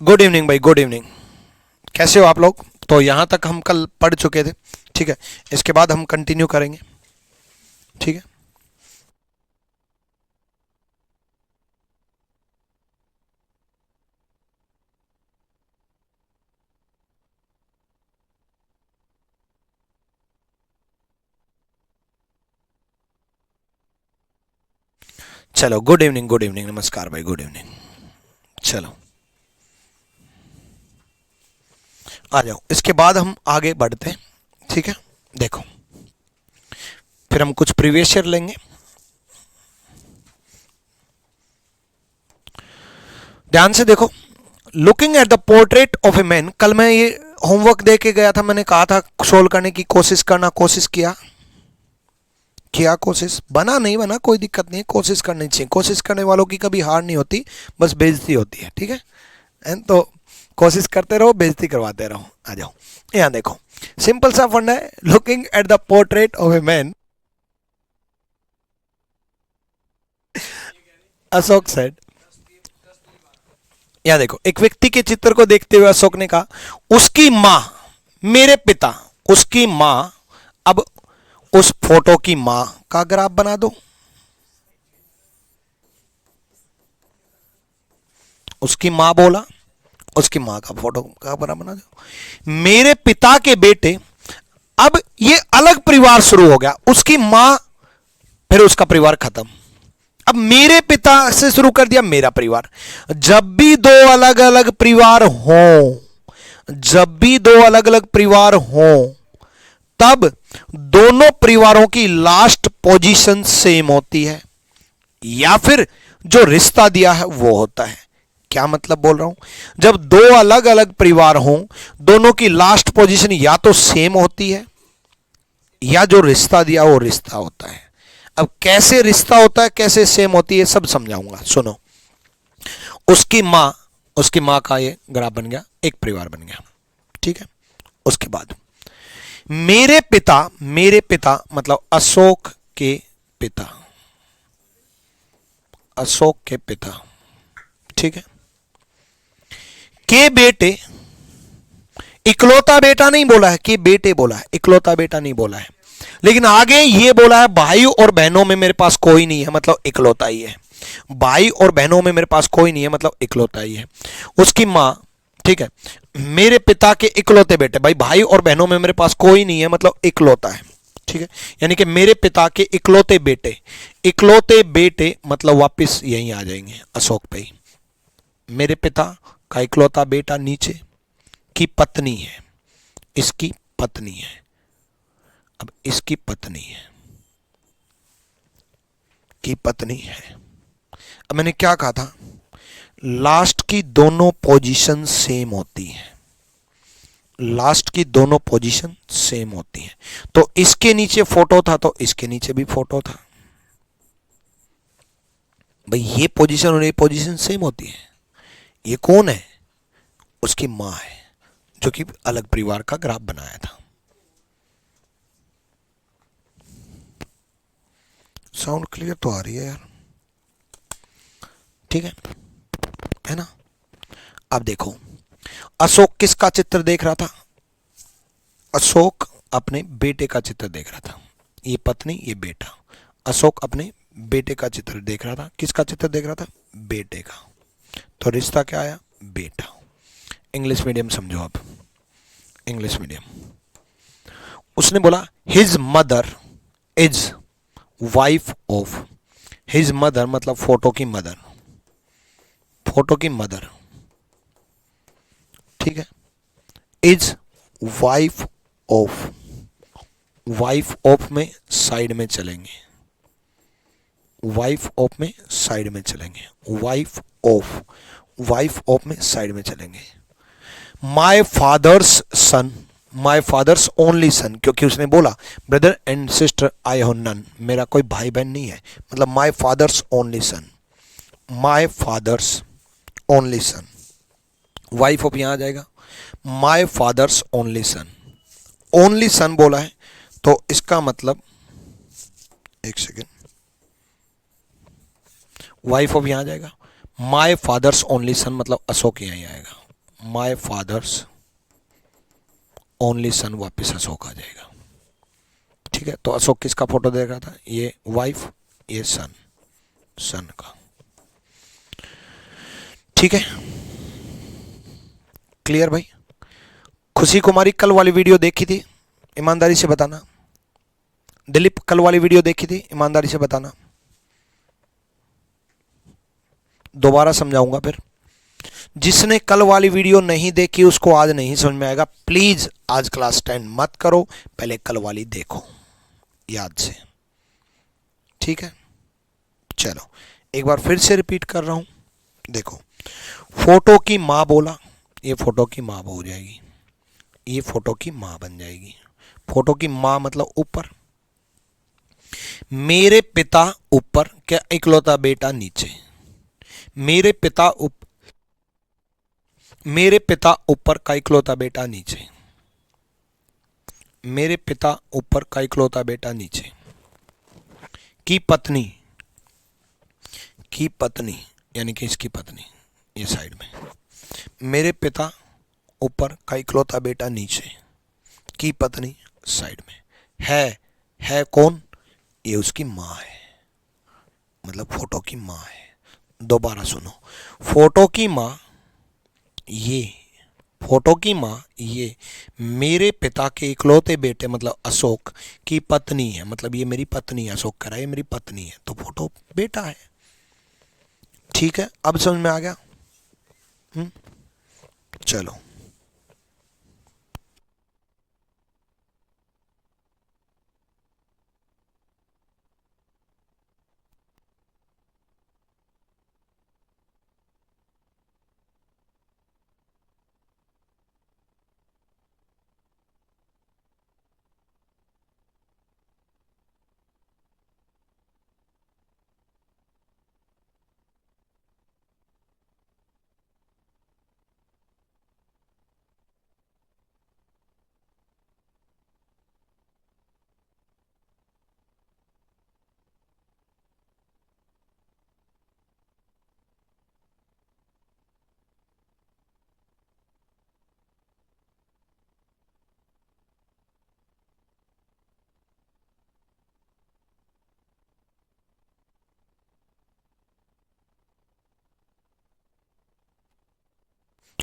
Good evening भाई, good evening. कैसे हो आप लोग? तो यहाँ तक हम कल पढ़ चुके थे, ठीक है। इसके बाद हम कंटिन्यू करेंगे, ठीक है। चलो, गुड इवनिंग, गुड इवनिंग, नमस्कार भाई, गुड इवनिंग। चलो आ जाओ, इसके बाद हम आगे बढ़ते हैं, ठीक है। देखो, फिर हम कुछ प्रीवियस ईयर लेंगे। ध्यान से देखो, looking at the portrait of a man. कल मैं ये होमवर्क दे के गया था, मैंने कहा था सोल्व करने की कोशिश करना, कोशिश किया कोशिश, बना नहीं बना कोई दिक्कत नहीं, कोशिश करनी चाहिए। कोशिश करने वालों की कभी हार नहीं होती, बस बेइज्जती होती है, ठीक है। तो कोशिश करते रहो, बेइज्जती करवाते रहो। आ जाओ, यहाँ देखो, सिंपल सा फंडा है। Looking at the portrait of a man, Ashok said. यहाँ देखो, एक व्यक्ति के चित्र को देखते हुए अशोक ने कहा, उसकी मां, मेरे पिता, उसकी मां। अब उस फोटो की मां का ग्राफ बना दो। उसकी मां बोला, उसकी मां का फोटो का बना दो। मेरे पिता के बेटे, अब ये अलग परिवार शुरू हो गया। उसकी मां, फिर उसका परिवार खत्म। अब मेरे पिता से शुरू कर दिया मेरा परिवार। जब भी दो अलग अलग परिवार हो, जब भी दो अलग अलग परिवार हो, तब दोनों परिवारों की लास्ट पोजीशन सेम होती है, या फिर जो रिश्ता दिया है वो होता है। क्या मतलब बोल रहा हूं? जब दो अलग अलग परिवार हों, दोनों की लास्ट पोजीशन या तो सेम होती है, या जो रिश्ता दिया वो रिश्ता होता है। अब कैसे रिश्ता होता है, कैसे सेम होती है, सब समझाऊंगा, सुनो। उसकी मां, उसकी मां का ये ग्राफ बन गया, एक परिवार बन गया, ठीक है। उसके बाद मेरे पिता, मेरे पिता मतलब अशोक के पिता, अशोक के पिता, ठीक है। के बेटे, इकलौता बेटा नहीं बोला है, कि बेटे बोला है, इकलौता बेटा नहीं बोला है। लेकिन आगे ये बोला है, भाई और बहनों में मेरे पास कोई नहीं है, मतलब इकलौता ही है। भाई और बहनों में मेरे पास कोई नहीं है, मतलब इकलौता ही है। उसकी मां, ठीक है। मेरे पिता के इकलौते बेटे, भाई भाई और बहनों में मेरे पास कोई नहीं है, मतलब इकलौता है, ठीक है। यानी कि मेरे पिता के इकलौते बेटे, इकलौते बेटे मतलब वापस यहीं आ जाएंगे अशोक पे ही। मेरे पिता का इकलौता बेटा नीचे की पत्नी है, इसकी पत्नी है। अब इसकी पत्नी है, की पत्नी है। अब मैंने क्या कहा था, लास्ट की दोनों पोजीशन सेम होती हैं, लास्ट की दोनों पोजीशन सेम होती हैं। तो इसके नीचे फोटो था, तो इसके नीचे भी फोटो था। भाई ये पोजीशन और ये पोजीशन सेम होती है। ये कौन है? उसकी मां है, जो कि अलग परिवार का ग्राफ बनाया था। साउंड क्लियर तो आ रही है यार, ठीक है ना। अब देखो, अशोक किसका चित्र देख रहा था? अशोक अपने बेटे का चित्र देख रहा था। ये पत्नी, ये बेटा। अशोक अपने बेटे का चित्र देख रहा था। किसका चित्र देख रहा था? बेटे का। तो रिश्ता क्या आया? बेटा। इंग्लिश मीडियम समझो आप, इंग्लिश मीडियम। उसने बोला his mother is wife of, his mother मतलब फोटो की मदर, फोटो की मदर, ठीक है। Is wife of, wife of में साइड में चलेंगे, वाइफ ऑफ में साइड में चलेंगे, वाइफ ऑफ, वाइफ ऑफ में साइड में चलेंगे। My father's son, my father's only son, क्योंकि उसने बोला brother and sister I have none, मेरा कोई भाई बहन नहीं है, मतलब my father's only sun, my father's only sun. Wife of यहां आ जाएगा, my father's only sun, only son बोला है, तो इसका मतलब, एक सेकेंड, वाइफ ऑफ यहां आ जाएगा, माय फादर्स ओनली सन मतलब अशोक यहीं आएगा, माय फादर्स ओनली सन, वापिस अशोक आ जाएगा। ठीक है, तो अशोक किसका फोटो देख रहा था? ये वाइफ, ये सन, सन का। ठीक है, क्लियर भाई? खुशी कुमारी कल वाली वीडियो देखी थी? ईमानदारी से बताना। दिलीप कल वाली वीडियो देखी थी? ईमानदारी से बताना। दोबारा समझाऊंगा फिर। जिसने कल वाली वीडियो नहीं देखी उसको आज नहीं समझ में आएगा। प्लीज आज क्लास 10 मत करो, पहले कल वाली देखो याद से। ठीक है, चलो एक बार फिर से रिपीट कर रहा हूं। देखो, फोटो की मां बोला, ये फोटो की मां हो जाएगी, ये फोटो की मां बन जाएगी। फोटो की मां मतलब ऊपर, मेरे पिता ऊपर, क्या इकलौता बेटा नीचे। मेरे पिता ऊपर का इकलौता बेटा नीचे, मेरे पिता ऊपर का इकलौता बेटा नीचे। की पत्नी यानी कि इसकी पत्नी, ये साइड में। मेरे पिता ऊपर का इकलौता बेटा नीचे, की पत्नी साइड में। है कौन? ये उसकी मां है, मतलब फोटो की मां है। दोबारा सुनो, फोटो की मां ये, फोटो की मां ये, मेरे पिता के इकलौते बेटे मतलब अशोक की पत्नी है, मतलब ये मेरी पत्नी है। अशोक कह रहा है ये मेरी पत्नी है, तो फोटो बेटा है। ठीक है, अब समझ में आ गया? चलो,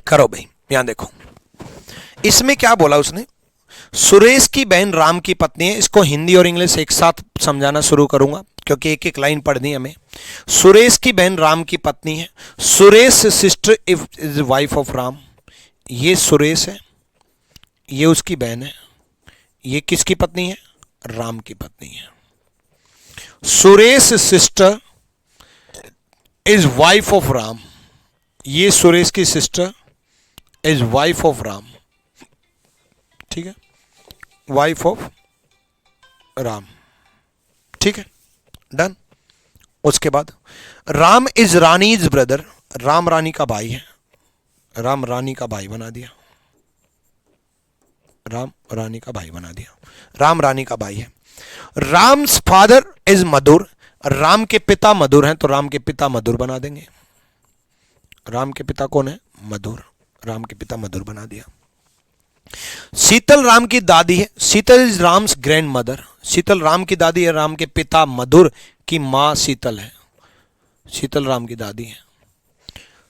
करो भाई, यहां देखो, इसमें क्या बोला उसने? सुरेश की बहन राम की पत्नी है। इसको हिंदी और इंग्लिश एक साथ समझाना शुरू करूंगा क्योंकि एक एक लाइन पढ़नी है हमें। सुरेश की बहन राम की पत्नी है। Suresh sister is wife of Ram. ये सुरेश है, ये उसकी बहन है। ये किसकी पत्नी है? राम की पत्नी है। Suresh sister is wife of Ram. ये सुरेश की sister is wife of Ram. ठीक है, वाइफ ऑफ राम। ठीक है, डन। उसके बाद राम इज रानीज ब्रदर। राम रानी का भाई है। राम रानी का भाई बना दिया, राम रानी का भाई बना दिया। राम रानी का भाई है। राम्स फादर इज मधुर। राम के पिता मधुर हैं तो राम के पिता मधुर बना देंगे। राम के पिता कौन है? मधुर। राम के पिता मधुर बना दिया। शीतल राम की दादी है। Sheetal is Ram's grand mother. शीतल राम की दादी है। राम के पिता मधुर की मां शीतल है। शीतल राम की दादी है।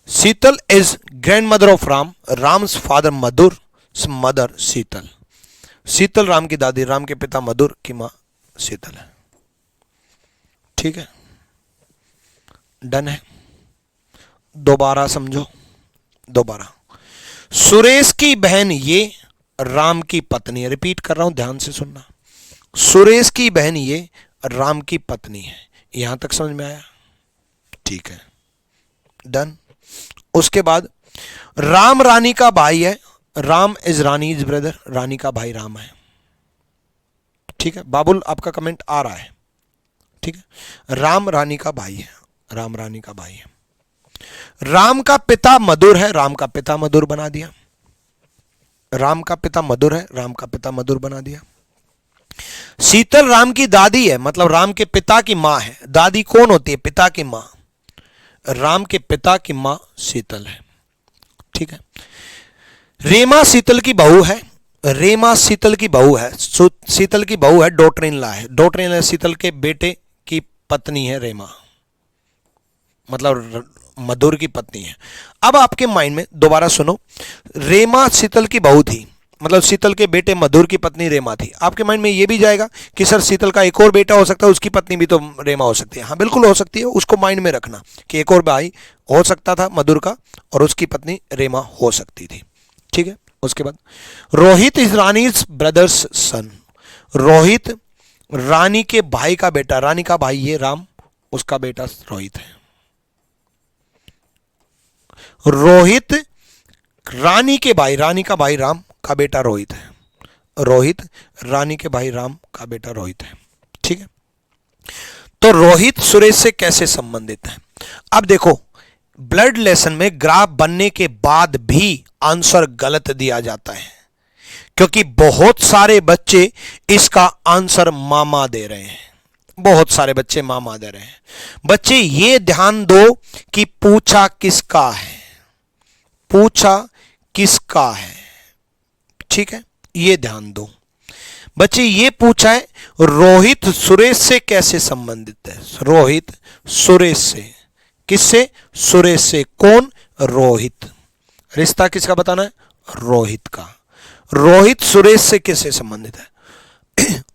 Sheetal is grandmother of Ram. Ram's father Madhur, mother Sheetal. Sheetal Ram की दादी, राम के पिता मधुर की मां शीतल है। ठीक है, डन है। दोबारा समझो, दोबारा। सुरेश की बहन ये राम की पत्नी है। रिपीट कर रहा हूं, ध्यान से सुनना। सुरेश की बहन ये राम की पत्नी है। यहां तक समझ में आया? ठीक है, डन। उसके बाद राम रानी का भाई है। Ram is Rani is brother. Rani का भाई राम है। ठीक है, बाबुल आपका कमेंट आ रहा है। ठीक है, राम रानी का भाई है। राम रानी का भाई है। राम का पिता मधुर है। राम का पिता मधुर बना दिया। राम का पिता मधुर है। राम का पिता मधुर बना दिया। शीतल राम की दादी है, मतलब राम के पिता की मां है। दादी कौन होती है? पिता की मां। राम के पिता की मां शीतल है। ठीक है, रेमा शीतल की बहू है, रेमा शीतल की बहू है, शीतल की बहू है, डॉटर इन लॉ है, डॉटर इन लॉ शीतल के बेटे की पत्नी है रेमा, मतलब मधुर की पत्नी है। अब आपके माइंड में दोबारा सुनो, रेमा शीतल की बहू थी, मतलब शीतल के बेटे मधुर की पत्नी रेमा थी। आपके माइंड में यह भी जाएगा कि सर शीतल का एक और बेटा हो सकता है, उसकी पत्नी भी तो रेमा हो सकती है। हाँ बिल्कुल हो सकती है, उसको माइंड में रखना कि एक और भाई हो सकता था मधुर का और उसकी पत्नी रेमा हो सकती थी। ठीक है, उसके बाद रोहित इज रानीज ब्रदर्स सन, रोहित रानी के भाई का बेटा, रानी का भाई ये राम, उसका बेटा रोहित है। रोहित रानी के भाई, रानी का भाई राम का बेटा रोहित है, रोहित रानी के भाई राम का बेटा रोहित है। ठीक है, तो रोहित सुरेश से कैसे संबंधित है? अब देखो, ब्लड लेसन में ग्राफ बनने के बाद भी आंसर गलत दिया जाता है, क्योंकि बहुत सारे बच्चे इसका आंसर मामा दे रहे हैं, बहुत सारे बच्चे मामा दे रहे हैं। बच्चे ये ध्यान दो कि पूछा किसका है, पूछा किसका है। ठीक है, ये ध्यान दो बच्चे, ये पूछा है रोहित सुरेश से कैसे संबंधित है, रोहित सुरेश से, किससे? सुरेश से। कौन? रोहित। रिश्ता किसका बताना है? रोहित का। रोहित सुरेश से किससे संबंधित है?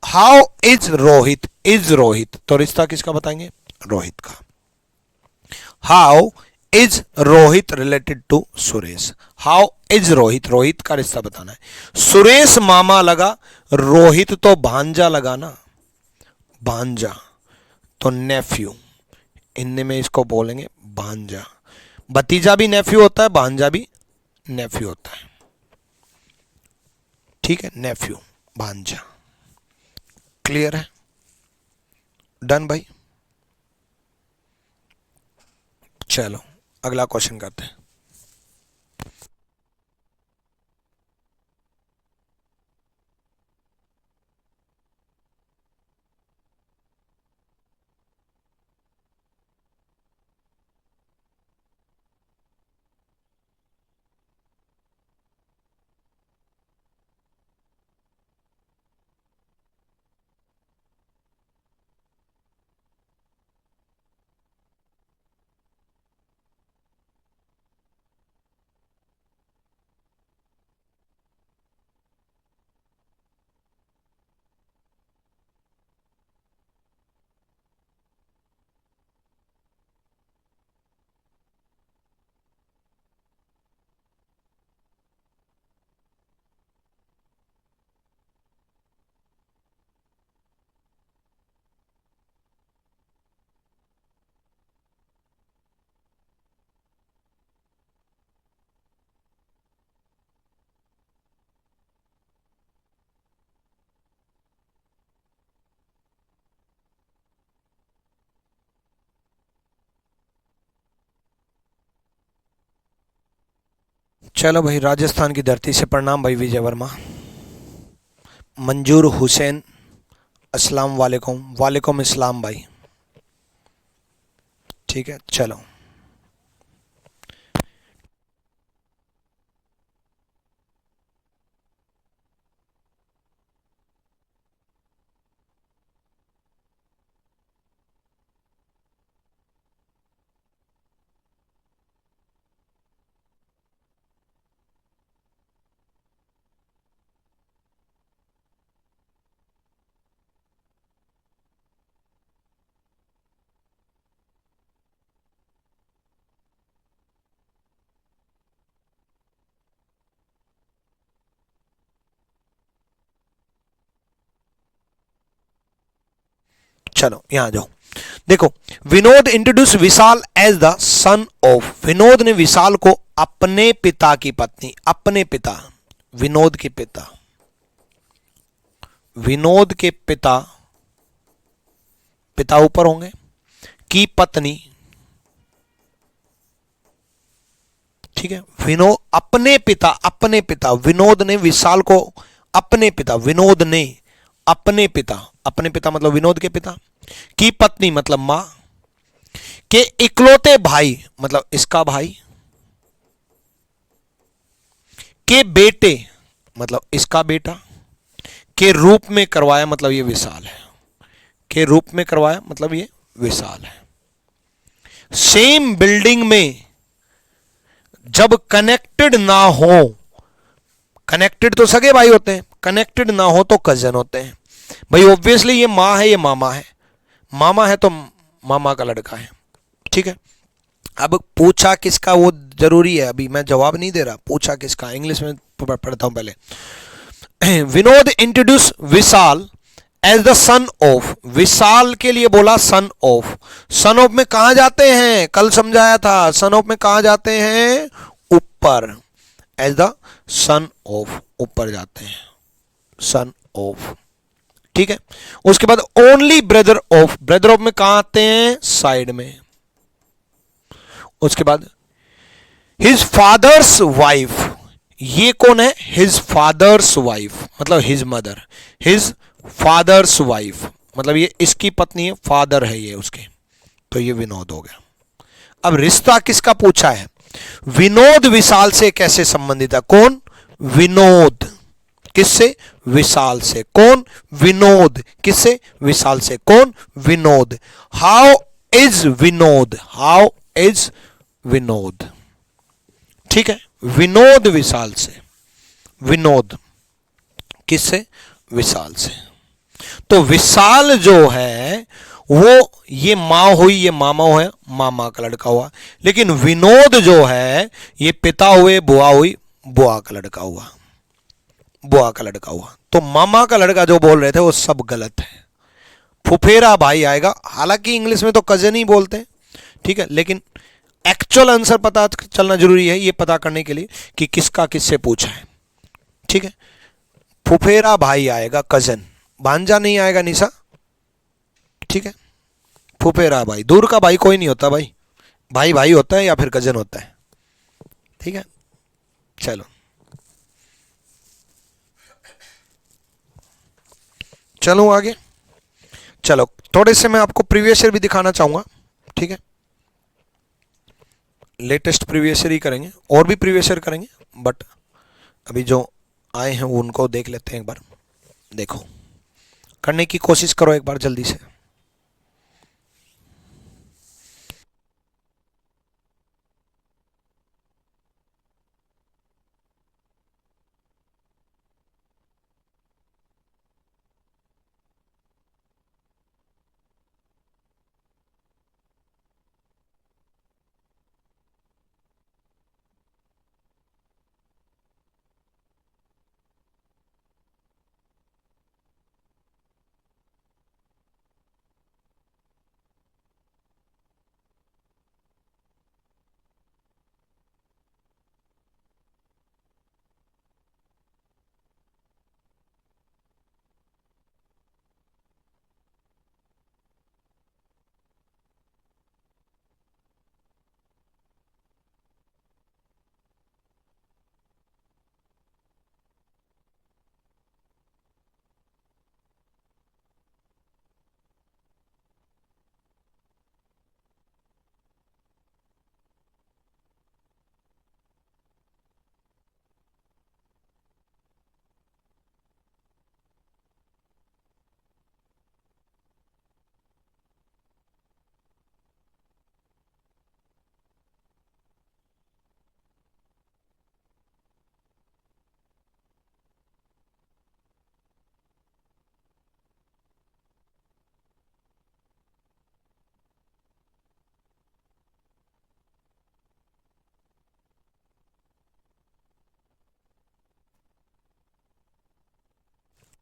How is Rohit, is Rohit, तो रिश्ता किसका बताएंगे? रोहित का। How is Rohit related to Suresh, how is Rohit, Rohit का रिश्ता बताना है। सुरेश मामा लगा, रोहित तो भांजा लगा ना, भांजा, तो नेफ्यू, हिंदी में इसको बोलेंगे भांजा। भतीजा भी नेफ्यू होता है, भांजा भी नेफ्यू होता है। ठीक है, नेफ्यू, भांजा। क्लियर है? डन भाई। चलो अगला क्वेश्चन करते हैं। चलो भाई, राजस्थान की धरती से प्रणाम भाई विजय वर्मा, मंजूर हुसैन, अस्सलाम वालेकुम। वालेकुम इस्लाम भाई। ठीक है, चलो चलो यहां जाओ। देखो, Vinod introduce Vishal as the son of, Vinod ने विशाल को अपने पिता की पत्नी, अपने पिता, विनोद के पिता, विनोद के पिता, पिता ऊपर होंगे, की पत्नी। ठीक है, विनोद अपने पिता, अपने पिता, विनोद ने विशाल को अपने पिता, विनोद ने अपने पिता, अपने पिता मतलब विनोद के पिता की पत्नी मतलब मां के इकलौते भाई मतलब इसका भाई के बेटे मतलब इसका बेटा के रूप में करवाया मतलब ये विशाल है, के रूप में करवाया मतलब ये विशाल है। सेम बिल्डिंग में जब कनेक्टेड ना हो, कनेक्टेड तो सगे भाई होते हैं, कनेक्टेड ना हो तो कजन होते हैं। भाई ऑब्वियसली ये मां है, ये मामा है, मामा है तो मामा का लड़का है, ठीक है। अब पूछा किसका वो जरूरी है, अभी मैं जवाब नहीं दे रहा, पूछा किसका, इंग्लिश में पढ़ता हूं पहले। Vinod introduce Vishal as the son of, Vishal के लिए बोला सन ऑफ। सन ऑफ में कहां जाते हैं, कल समझाया था, सन ऑफ में कहां जाते हैं, ऊपर, एज द सन ऑफ, ऊपर जाते हैं, सन ऑफ, ठीक है। उसके बाद only brother of, brother of में कहां आते हैं, साइड में। उसके बाद हिज फादर्स वाइफ, ये कौन है, हिज फादर्स वाइफ मतलब his mother, his father's wife मतलब ये इसकी पत्नी है, फादर है ये उसके, तो ये विनोद हो गया। अब रिश्ता किसका पूछा है, विनोद विशाल से कैसे संबंधित है, कौन, विनोद किससे, विशाल से, कौन, विनोद किससे, विशाल से, कौन, Vinod. How is Vinod, how is Vinod, ठीक है। विनोद विशाल से, विनोद किससे, विशाल से। तो विशाल जो है वो ये मां हुई, ये मामा हुआ, मामा का लड़का हुआ, लेकिन विनोद जो है ये पिता हुए, बुआ हुई, बुआ का लड़का हुआ, बुआ का लड़का हुआ। तो मामा का लड़का जो बोल रहे थे वो सब गलत है, फुफेरा भाई आएगा, हालांकि इंग्लिश में तो कजन ही बोलते हैं, ठीक है, लेकिन एक्चुअल आंसर पता चलना जरूरी है ये पता करने के लिए कि किसका किससे पूछा है, ठीक है। फुफेरा भाई आएगा, कजन, भांजा नहीं आएगा निशा, ठीक है। फुफेरा भाई, दूर का भाई कोई नहीं होता भाई, भाई भाई होता है या फिर कजन होता है, ठीक है। चलो चलो आगे, चलो थोड़े से मैं आपको प्रीवियस ईयर भी दिखाना चाहूंगा, ठीक है। लेटेस्ट प्रीवियस ईयर ही करेंगे, और भी प्रीवियस ईयर करेंगे, बट अभी जो आए हैं वो उनको देख लेते हैं एक बार। देखो, करने की कोशिश करो एक बार जल्दी से।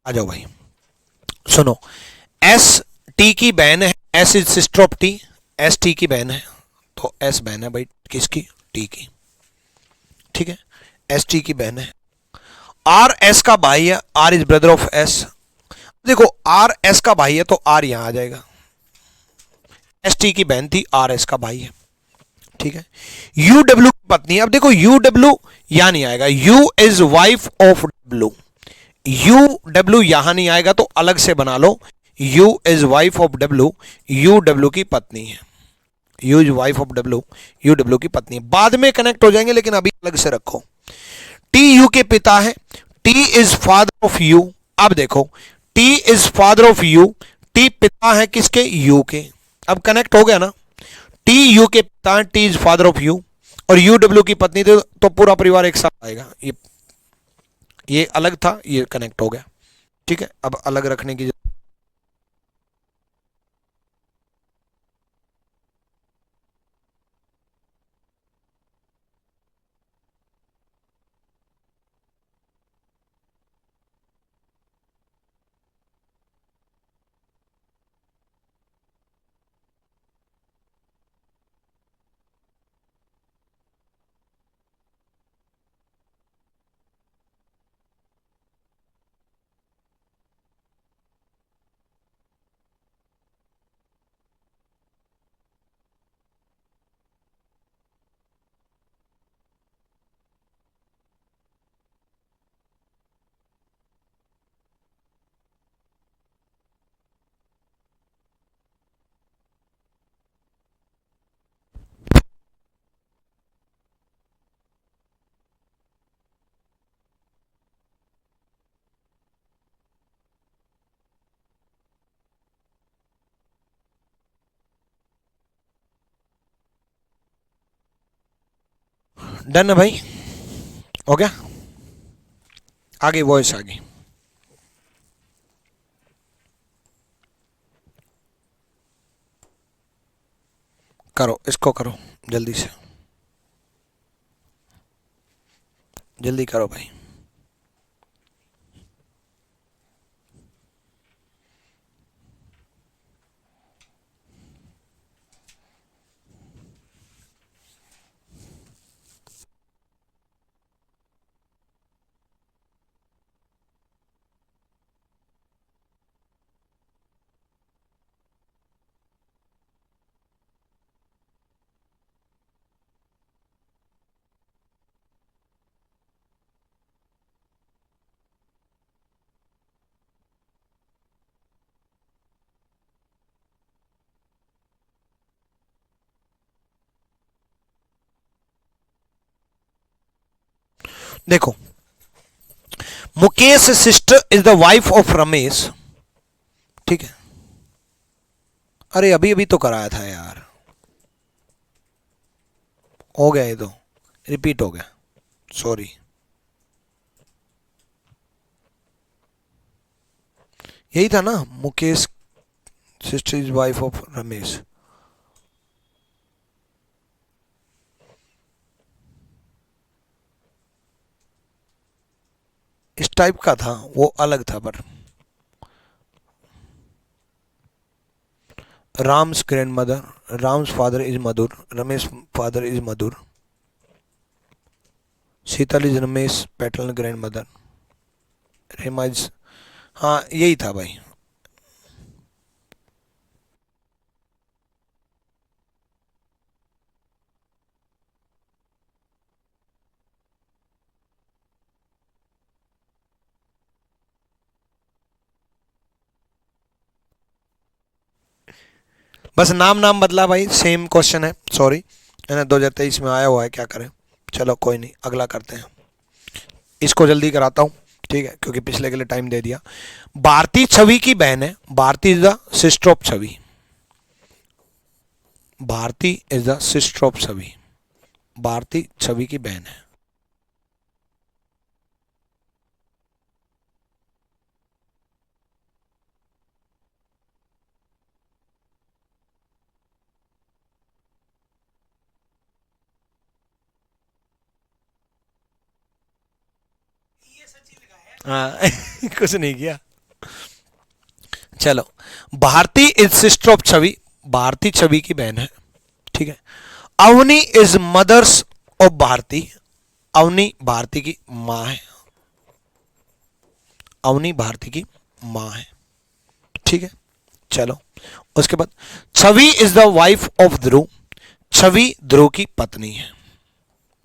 आ जाओ भाई, सुनो, एस टी की बहन है, S is sister of T, S T की बहन है, तो एस बहन है भाई किसकी, टी की, ठीक है, एस टी की बहन है। आर एस का भाई है, R is brother of S, देखो आर एस का भाई है तो आर यहां आ जाएगा, एस टी की बहन थी, आर एस का भाई है, ठीक है। यू डब्ल्यू की पत्नी, अब देखो यू डब्ल्यू यहां नहीं आएगा, U is wife of W, U W यहां नहीं आएगा तो अलग से बना लो, U is wife of W, U W की पत्नी है, U is wife of W, U W की पत्नी है, बाद में कनेक्ट हो जाएंगे लेकिन अभी अलग से रखो। टी यू के पिता है, T is father of you. अब देखो, T is father of you, T पिता है किसके, यू के। अब कनेक्ट हो गया ना, टी यू के पिता है, T is father of you, और यू डब्ल्यू की पत्नी थी, तो पूरा परिवार एक साथ आएगा। ये अलग था, ये कनेक्ट हो गया। ठीक है, अब अलग रखने की डन है भाई, हो गया। आगे वॉइस आ गई, करो इसको, करो जल्दी से, जल्दी करो भाई। देखो, Mukesh sister is the wife of Ramesh. ठीक है, अरे अभी अभी तो कराया था यार, हो गया, ये तो रिपीट हो गया, सॉरी। यही था ना, Mukesh sister is wife of Ramesh. इस टाइप का था, वो अलग था। पर Ram's grandmother, Ram's father is Madhur, Ramesh father is Madhur, Sheetal is Ramesh paternal grandmother, Rema is, हाँ यही था भाई। बस नाम नाम बदला भाई, सेम क्वेश्चन है, सॉरी, है ना, 2023 में आया हुआ है, क्या करें। चलो कोई नहीं, अगला करते हैं, इसको जल्दी कराता हूँ। ठीक है, क्योंकि पिछले के लिए टाइम दे दिया। भारती छवि की बहन है, Bharti is the sister of Chhavi, Bharti is the sister of Chhavi, Bharti Chhavi की बहन है। हाँ कुछ नहीं किया। चलो, Bharti is sister of Chhavi, Bharti Chhavi की बहन है। ठीक है, Avni is mothers of Bharti, Avni Bharti की मां है, अवनी भारती की मां है। ठीक है, चलो उसके बाद छवि इज द वाइफ ऑफ ध्रुव, छवि ध्रुव की पत्नी है,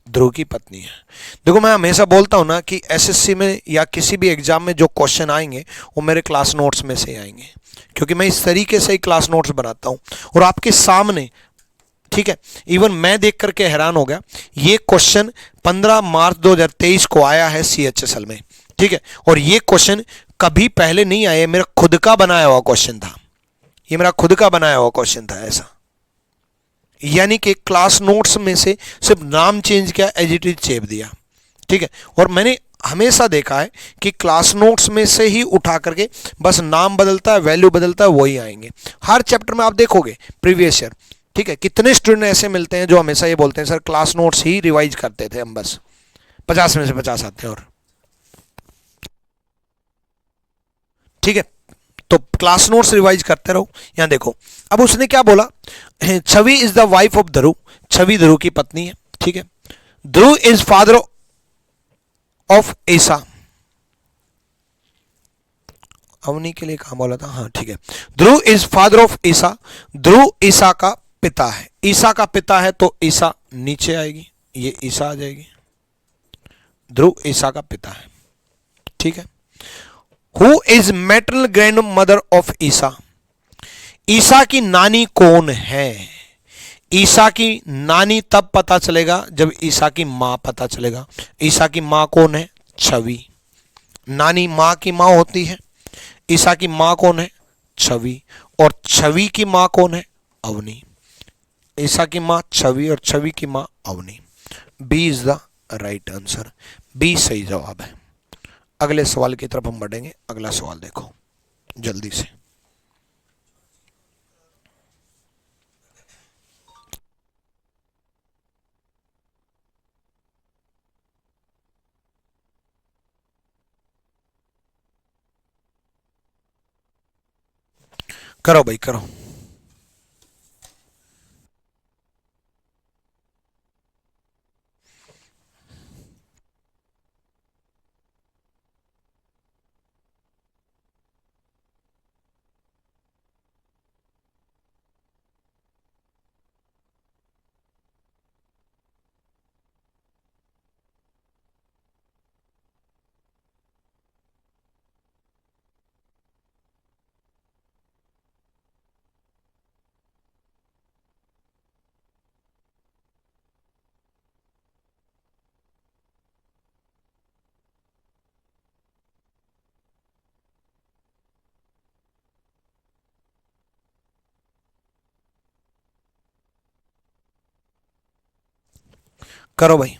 ध्रुव की पत्नी है। देखो मैं हमेशा बोलता हूं ना कि एसएससी में या किसी भी एग्जाम में जो क्वेश्चन आएंगे वो मेरे क्लास नोट्स में से आएंगे, क्योंकि मैं इस तरीके से ही क्लास नोट्स बनाता हूं और आपके सामने, ठीक है, इवन मैं देख करके हैरान हो गया, ये क्वेश्चन 15 मार्च 2023 को आया है CHSL में। ठीक है, और ये क्वेश्चन कभी पहले नहीं आया, मेरा खुद का बनाया हुआ क्वेश्चन था, ये मेरा खुद का बनाया हुआ क्वेश्चन था ऐसा, यानी कि क्लास नोट्स में से सिर्फ नाम चेंज किया, एज इट इज चेप दिया। ठीक है, और मैंने हमेशा देखा है कि क्लास नोट्स में से ही उठा करके बस नाम बदलता है, वैल्यू बदलता है, वही आएंगे हर चैप्टर में। आप देखोगे प्रीवियस ईयर, ठीक है, कितने स्टूडेंट ऐसे मिलते हैं जो हमेशा ये बोलते हैं सर क्लास नोट्स ही रिवाइज करते थे हम, बस 50 में से 50 आते हैं। और ठीक है, तो क्लास नोट्स रिवाइज करते रहो। यहां देखो, अब उसने क्या बोला, छवि इज द वाइफ ऑफ ध्रुव, छवि ध्रुव की पत्नी है। ठीक है, ध्रुव इज फादर ऑफ ईसा, अवनी के लिए कहां बोला था, हाँ ठीक है, ध्रुव इज फादर ऑफ ईसा, ध्रुव ईसा का पिता है। ईसा का पिता है तो ईसा नीचे आएगी, ये ईसा आ जाएगी, ध्रुव ईसा का पिता है। ठीक है, who is maternal grandmother of Isa, Isa की नानी कौन है। ईसा की नानी तब पता चलेगा जब ईसा की मां पता चलेगा। ईसा की मां कौन है, छवि, नानी मां की मां होती है, ईसा की मां कौन है, छवि, और छवि की मां कौन है, अवनी। ईसा की मां छवि और छवि की मां Avani. B is the right answer, B सही जवाब है। अगले सवाल की तरफ हम बढ़ेंगे। अगला सवाल देखो जल्दी से, करो भाई करो। करो भाई।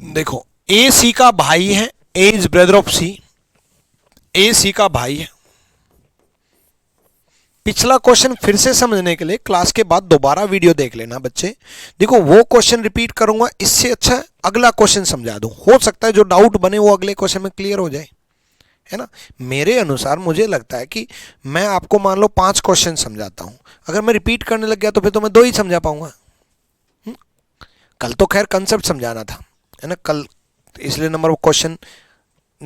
देखो, ए सी का भाई है, ए इज ब्रदर ऑफ सी, ए सी का भाई है। पिछला क्वेश्चन फिर से समझने के लिए क्लास के बाद दोबारा वीडियो देख लेना बच्चे। देखो, वो क्वेश्चन रिपीट करूंगा, इससे अच्छा अगला क्वेश्चन समझा दूं, हो सकता है जो डाउट बने वो अगले क्वेश्चन में क्लियर हो जाए, है ना। मेरे अनुसार मुझे लगता है कि मैं आपको मान लो 5 क्वेश्चन समझाता हूं, अगर मैं रिपीट करने लग गया तो फिर तो मैं 2 ही समझा पाऊंगा। कल तो खैर कंसेप्ट समझाना था, है ना, कल इसलिए नंबर ऑफ क्वेश्चन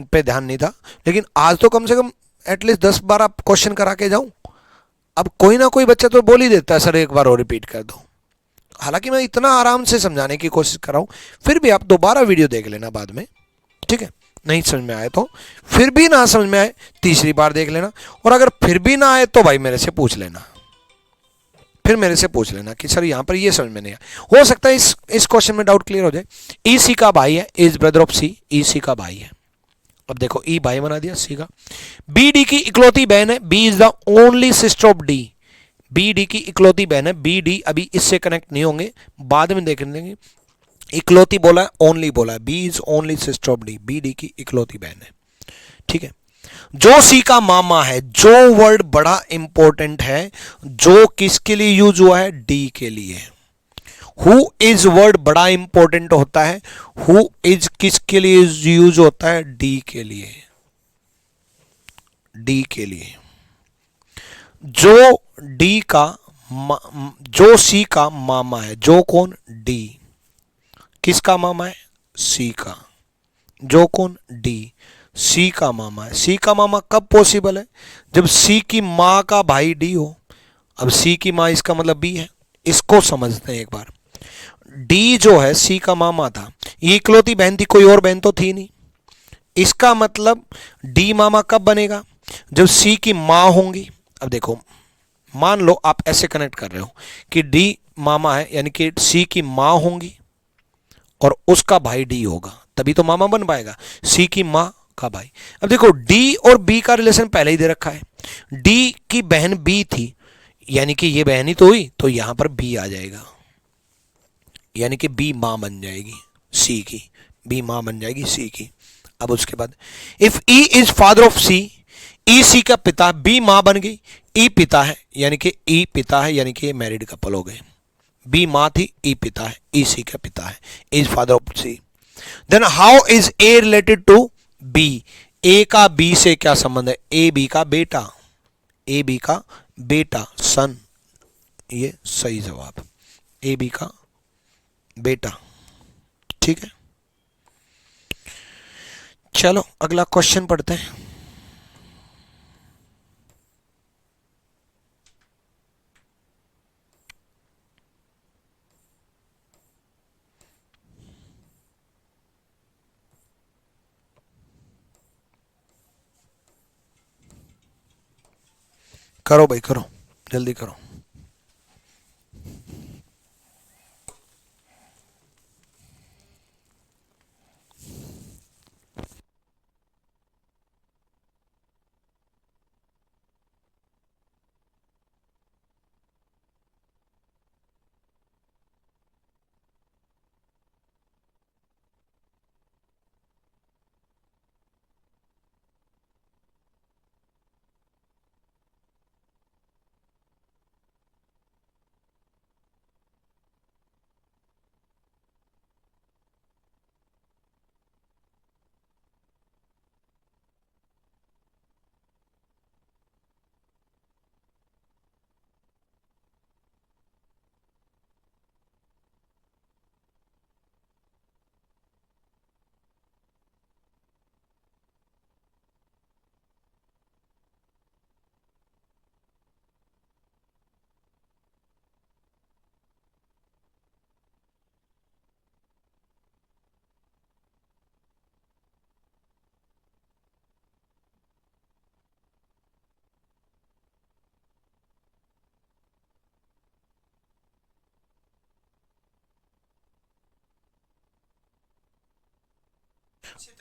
पे ध्यान नहीं था, लेकिन आज तो कम से कम एटलीस्ट 10-12 क्वेश्चन करा के जाऊं। अब कोई ना कोई बच्चा तो बोल ही देता है सर एक बार और रिपीट कर दो, हालांकि मैं इतना आराम से समझाने की कोशिश कर रहा हूं, फिर भी आप दोबारा वीडियो देख लेना बाद में, ठीक है। नहीं समझ में आए तो, फिर भी ना समझ में आए तीसरी बार देख लेना, और अगर फिर भी ना आए तो भाई मेरे से पूछ लेना, फिर मेरे से पूछ लेना कि सर यहां पर ये समझ में नहीं आया। हो सकता है इस क्वेश्चन में डाउट क्लियर हो जाए। ई सी का भाई है, is brother of C, E C का भाई है। अब देखो, ई भाई बना दिया सी का। बी डी की इकलौती बहन है, B is the only sister of D, B D की इकलौती बहन है। बी डी अभी इससे कनेक्ट नहीं होंगे, बाद में देख लेंगे। इकलौती बोला है, ओनली बोला है, B is only sister of D, B D की इकलौती बहन है, ठीक है। जो सी का मामा है, जो वर्ड बड़ा इंपॉर्टेंट है, जो किसके लिए यूज हुआ है, डी के लिए। हु इज वर्ड बड़ा इंपॉर्टेंट होता है, हु इज किसके लिए यूज होता है, डी के लिए, डी के लिए। जो डी का जो सी का मामा है, जो कौन, डी, किसका मामा है, सी का, जो कौन, डी, सी का मामा है। सी का मामा कब पॉसिबल है, जब सी की मां का भाई डी हो। अब सी की मां इसका मतलब बी है, इसको समझते हैं एक बार। डी जो है सी का मामा था, ये इकलौती बहन थी, कोई और बहन तो थी नहीं, इसका मतलब डी मामा कब बनेगा, जब सी की माँ होंगी, अब देखो मान लो आप ऐसे कनेक्ट कर रहे हो कि डी मामा है, यानी कि सी की माँ होंगी और उसका भाई डी होगा, तभी तो मामा बन पाएगा, सी की माँ का भाई। अब देखो डी और बी का रिलेशन पहले ही दे रखा है, डी की बहन बी थी, यानी कि ये बहन ही तो हुई, तो यहां पर बी आ जाएगा, यानी कि बी माँ बन जाएगी सी की, बी माँ बन जाएगी सी की। अब उसके बाद if E is father of C, E C का पिता, बी माँ बन गई, ई पिता है, यानी कि ई पिता है, यानी कि मैरिड कपल हो गए, बी माँ थी, ई पिता है, ई सी का पिता है, is father of C. Then how is A related to B, A का बी से क्या संबंध है, ए बी का बेटा, ए बी का बेटा सन, ये सही जवाब, ए बी का बेटा। ठीक है, चलो अगला क्वेश्चन पढ़ते हैं। करो भाई करो, जल्दी करो।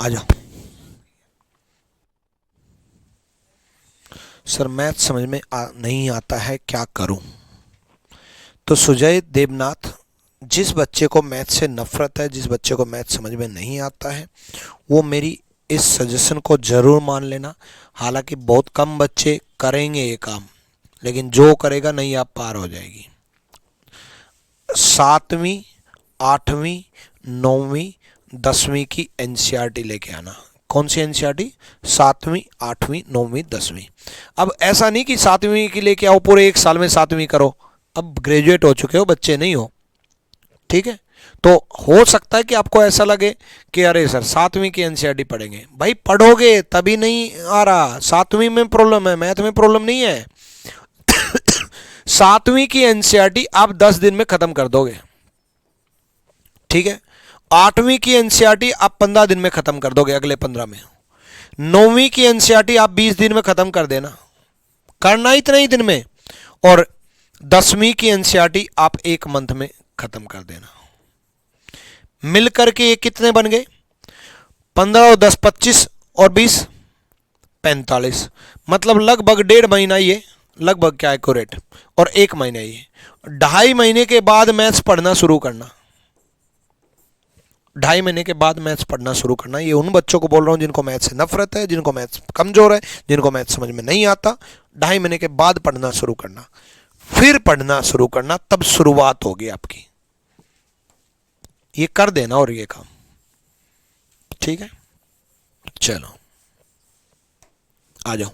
आ जाओ सर, मैथ समझ में नहीं आता है, क्या करूं? तो सुजय देवनाथ, जिस बच्चे को मैथ से नफरत है, जिस बच्चे को मैथ समझ में नहीं आता है, वो मेरी इस सजेशन को जरूर मान लेना। हालांकि बहुत कम बच्चे करेंगे ये काम, लेकिन जो करेगा नहीं आप पार हो जाएगी। 7वीं 8वीं 9वीं 10वीं की एनसीईआरटी लेके आना। कौन सी एनसीईआरटी? 7वीं 8वीं 9वीं 10वीं। अब ऐसा नहीं कि 7वीं की लेके आओ पूरे एक साल में 7वीं करो, अब ग्रेजुएट हो चुके हो, बच्चे नहीं हो, ठीक है? तो हो सकता है कि आपको ऐसा लगे कि अरे सर 7वीं की एनसीईआरटी पढ़ेंगे, भाई पढ़ोगे तभी नहीं आ रहा, 7वीं में प्रॉब्लम है, मैथ में प्रॉब्लम नहीं है। 7वीं की एनसीईआरटी आप 10 दिन में खत्म कर दोगे, ठीक है? 8वीं की एनसीईआरटी आप 15 दिन में खत्म कर दोगे, अगले 15 में। 9वीं की एनसीईआरटी आप 20 दिन में खत्म कर देना, करना इतने ही दिन में। और 10वीं की एनसीईआरटी आप 1 मंथ में खत्म कर देना। मिलकर के ये कितने बन गए? 15 और 10 25 और 20 45, मतलब लगभग 1.5 महीना, ये लगभग क्या एक्यूरेट, और 1 महीना ये 2.5 महीने के बाद मैथ्स पढ़ना शुरू करना। 2.5 महीने के बाद मैथ्स पढ़ना शुरू करना। ये उन बच्चों को बोल रहा हूं जिनको मैथ्स से नफरत है, जिनको मैथ्स कमजोर है, जिनको मैथ्स समझ में नहीं आता। 2.5 महीने के बाद पढ़ना शुरू करना, फिर पढ़ना शुरू करना, तब शुरुआत होगी आपकी। ये कर देना और ये काम, ठीक है? चलो आ जाओ।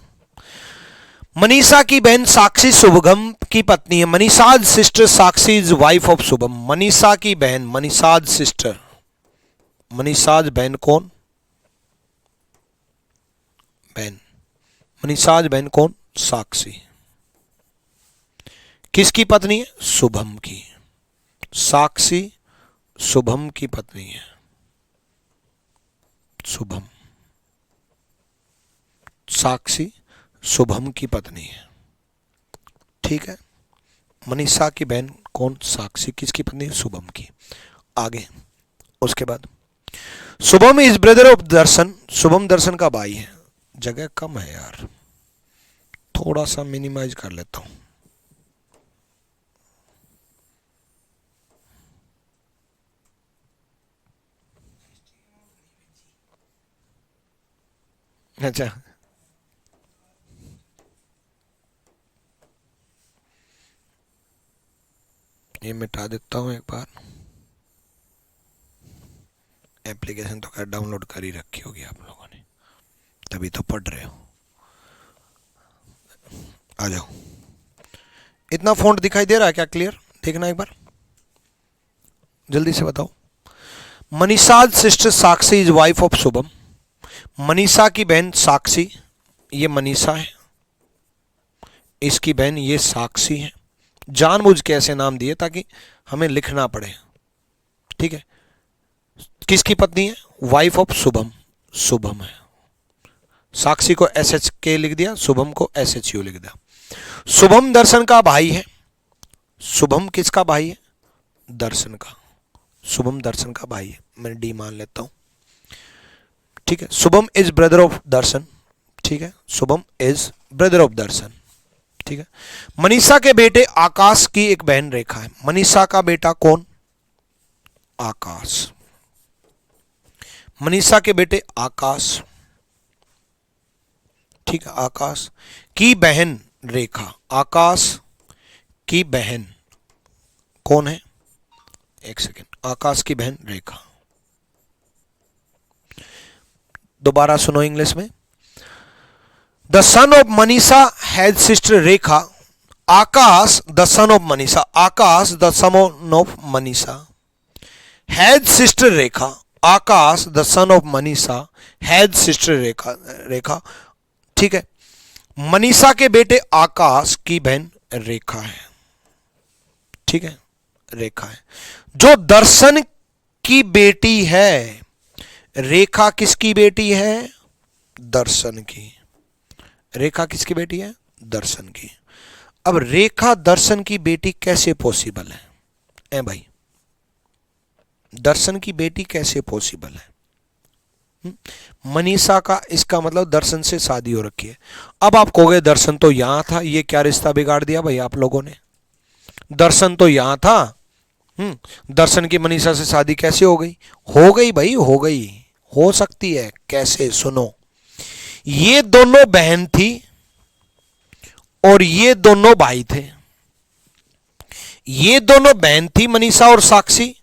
मनीषा की बहन साक्षी शुभम की पत्नी है। Manisha's sister Sakshi is wife of Shubham. Manisha की बहन, मनीषाज सिस्टर, मनीषाज बहन कौन? बहन, मनीषाज बहन कौन? साक्षी। किसकी पत्नी है? शुभम की। साक्षी शुभम की पत्नी है। शुभम, साक्षी शुभम की पत्नी है, ठीक है। मनीषा की बहन कौन? साक्षी। किसकी पत्नी? शुभम की। आगे उसके बाद शुभम इज ब्रदर ऑफ दर्शन। शुभम दर्शन का भाई है। जगह कम है यार, थोड़ा सा मिनिमाइज कर लेता हूं। अच्छा, ये मिटा देता हूं एक बार। एप्लीकेशन तो खैर डाउनलोड कर ही रखी होगी आप लोगों ने, तभी तो पढ़ रहे हो। आ जाओ। इतना फ़ॉन्ट दिखाई दे रहा है क्या? क्लियर देखना एक बार, जल्दी से बताओ। Manisha sister Sakshi is wife of Shubham. Manisha की बहन साक्षी, ये मनीषा है, इसकी बहन ये साक्षी है। जानबूझ के ऐसे नाम दिए ताकि हमें लिखना पड़े, ठीक है। किसकी पत्नी है? Wife of Shubham. शुभम है। साक्षी को SHK लिख दिया, शुभम को SHU लिख दिया। शुभम दर्शन का भाई है। शुभम किसका भाई है? दर्शन का। शुभम दर्शन का भाई है, मैं D मान लेता हूं, ठीक है। शुभम इज ब्रदर ऑफ दर्शन, ठीक है। शुभम इज ब्रदर ऑफ दर्शन, ठीक है। मनीषा के बेटे आकाश की एक बहन रेखा है। मनीषा का बेटा कौन? आकाश। मनीषा के बेटे आकाश, ठीक है। आकाश की बहन रेखा। आकाश की बहन कौन है? एक सेकेंड। आकाश की बहन रेखा। दोबारा सुनो इंग्लिश में। The son of Manisha has sister Rekha. Akash the son of Manisha. Akash the son of Manisha has sister Rekha. Akash the son of Manisha has sister Rekha. Rekha, ठीक है। मनीषा के बेटे आकाश की बहन रेखा है, ठीक है। रेखा है। जो दर्शन की बेटी है, रेखा किसकी बेटी है? दर्शन की। रेखा किसकी बेटी है? दर्शन की। अब रेखा दर्शन की बेटी कैसे पॉसिबल है? ए भाई, दर्शन की बेटी कैसे पॉसिबल है? मनीषा का, इसका मतलब दर्शन से शादी हो रखी है। अब आप कहोगे दर्शन तो यहां था, ये क्या रिश्ता बिगाड़ दिया भाई आप लोगों ने? दर्शन तो यहां था, दर्शन की मनीषा से शादी कैसे हो गई? हो गई भाई, हो गई, हो सकती है। कैसे? सुनो। ये दोनों बहन थी और ये दोनों भाई थे। ये दोनों बहन थी मनीषा और साक्षी,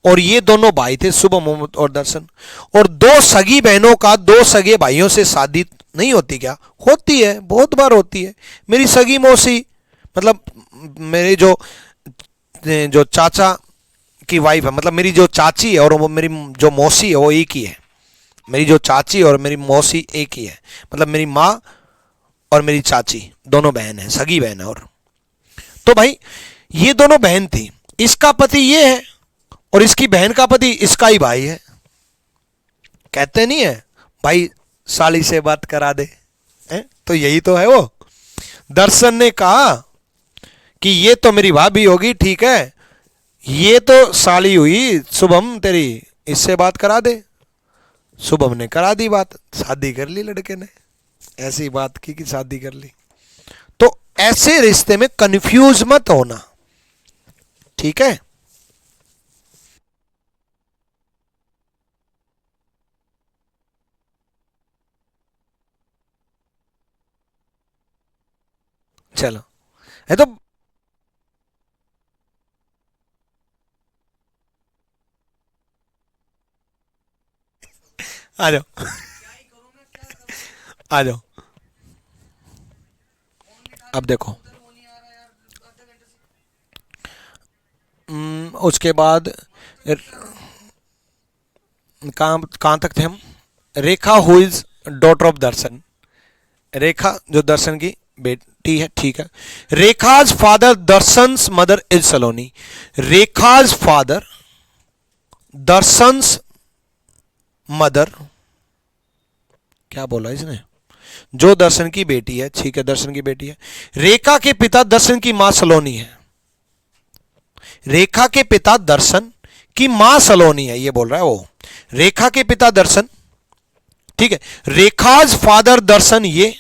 और ये दोनों भाई थे शुभम और दर्शन। और दो सगी बहनों का दो सगे भाइयों से शादी नहीं होती क्या? होती है, बहुत बार होती है। मेरी सगी मौसी, मतलब मेरे जो चाचा की वाइफ है, मतलब मेरी जो चाची है और वो मेरी जो मौसी है वो एक ही है। मेरी जो चाची और मेरी मौसी एक ही है, मतलब मेरी माँ और मेरी चाची दोनों बहन है, सगी बहन है। और तो भाई ये दोनों बहन थी, इसका पति ये है और इसकी बहन का पति इसका ही भाई है। कहते नहीं है भाई साली से बात करा दे, तो यही तो है वो। दर्शन ने कहा कि ये तो मेरी भाभी होगी, ठीक है, ये तो साली हुई शुभम तेरी, इससे बात करा दे। शुभम ने करा दी बात, शादी कर ली लड़के ने। ऐसी बात की कि शादी कर ली। तो ऐसे रिश्ते में कंफ्यूज मत होना, ठीक है। चलो, है तो आ जाओ, आ जाओ। अब देखो, उसके बाद कहाँ तक थे हम? Rekha who is daughter of Darshan. Rekha जो दर्शन की बेटी है, ठीक है। Rekha's father Darshan's mother is Saloni. Rekha's father Darshan's mother, क्या बोला इसने? जो दर्शन की बेटी है, ठीक है, दर्शन की बेटी है। रेखा के पिता दर्शन की मां सलोनी है। रेखा के पिता दर्शन की मां सलोनी है, ये बोल रहा है वो। रेखा के पिता दर्शन, ठीक है, रेखाज फादर दर्शन ये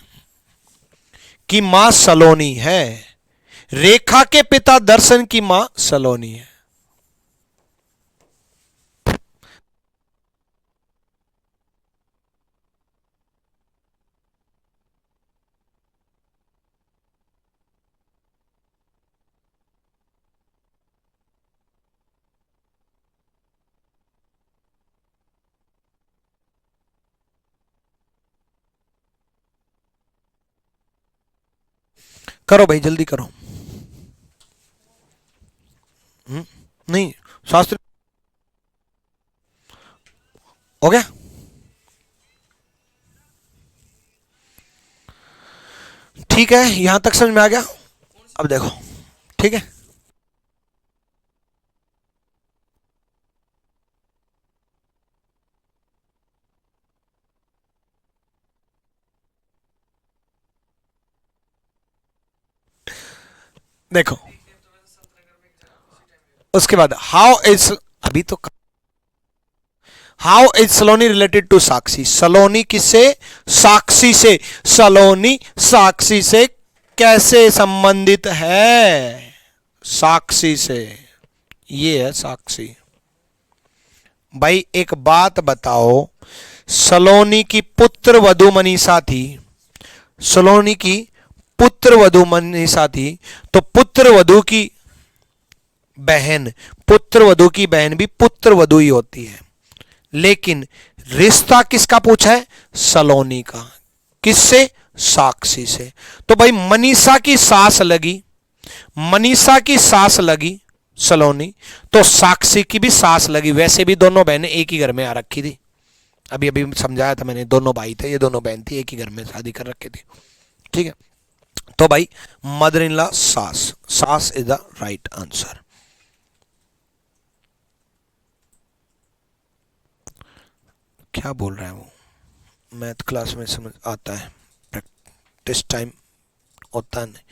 की मां सलोनी है। रेखा के पिता दर्शन की मां सलोनी है। करो भाई, जल्दी करो। नहीं, शास्त्र हो गया। ठीक है, यहां तक समझ में आ गया। अब देखो, ठीक है, देखो उसके बाद हाउ इज, अभी तो how is Saloni related to Sakshi. Saloni किससे? साक्षी से। सलोनी साक्षी से कैसे संबंधित है? साक्षी से। ये है साक्षी। भाई एक बात बताओ, सलोनी की पुत्र वधु मनीषा थी, सलोनी की पुत्र वधु मनीषा थी, तो पुत्र वधु की बहन, पुत्र वधु की बहन भी पुत्र वधु ही होती है। लेकिन रिश्ता किसका पूछा है? सलोनी का। किससे? साक्षी से। तो भाई मनीषा की सास लगी, मनीषा की सास लगी सलोनी, तो साक्षी की भी सास लगी। वैसे भी दोनों बहनें एक ही घर में आ रखी थी, अभी अभी समझाया था मैंने, दोनों भाई थे, ये दोनों बहन थी, एक ही घर में शादी कर रखी थी, ठीक है। तो भाई मदर इन लॉ सास, सास इज द राइट आंसर। क्या बोल रहे हैं वो? मैथ क्लास में समझ आता है, प्रैक्टिस टाइम होता नहीं।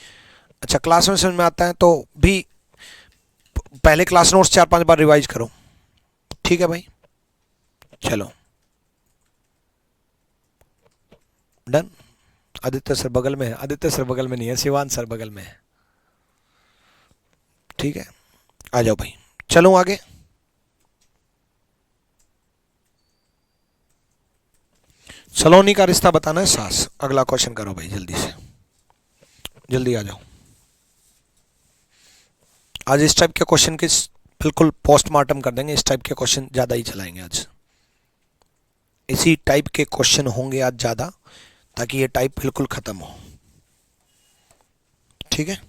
अच्छा, क्लास में समझ में आता है तो भी पहले क्लास नोट्स 4-5 बार रिवाइज करो, ठीक है भाई। चलो डन। आदित्य सर बगल में है, आदित्य सर बगल में नहीं है, शिवान सर बगल में है, ठीक है। आ जाओ भाई, चलो आगे। सलोनी का रिश्ता बताना है सास। अगला क्वेश्चन करो भाई, जल्दी से, जल्दी आ जाओ। आज इस टाइप के क्वेश्चन के बिल्कुल पोस्टमार्टम कर देंगे, इस टाइप के क्वेश्चन ज़्यादा ही चलाएंगे आज। इसी टाइप के क्वेश्चन होंगे आज ज़्यादा, ताकि ये टाइप बिल्कुल ख़त्म हो, ठीक है।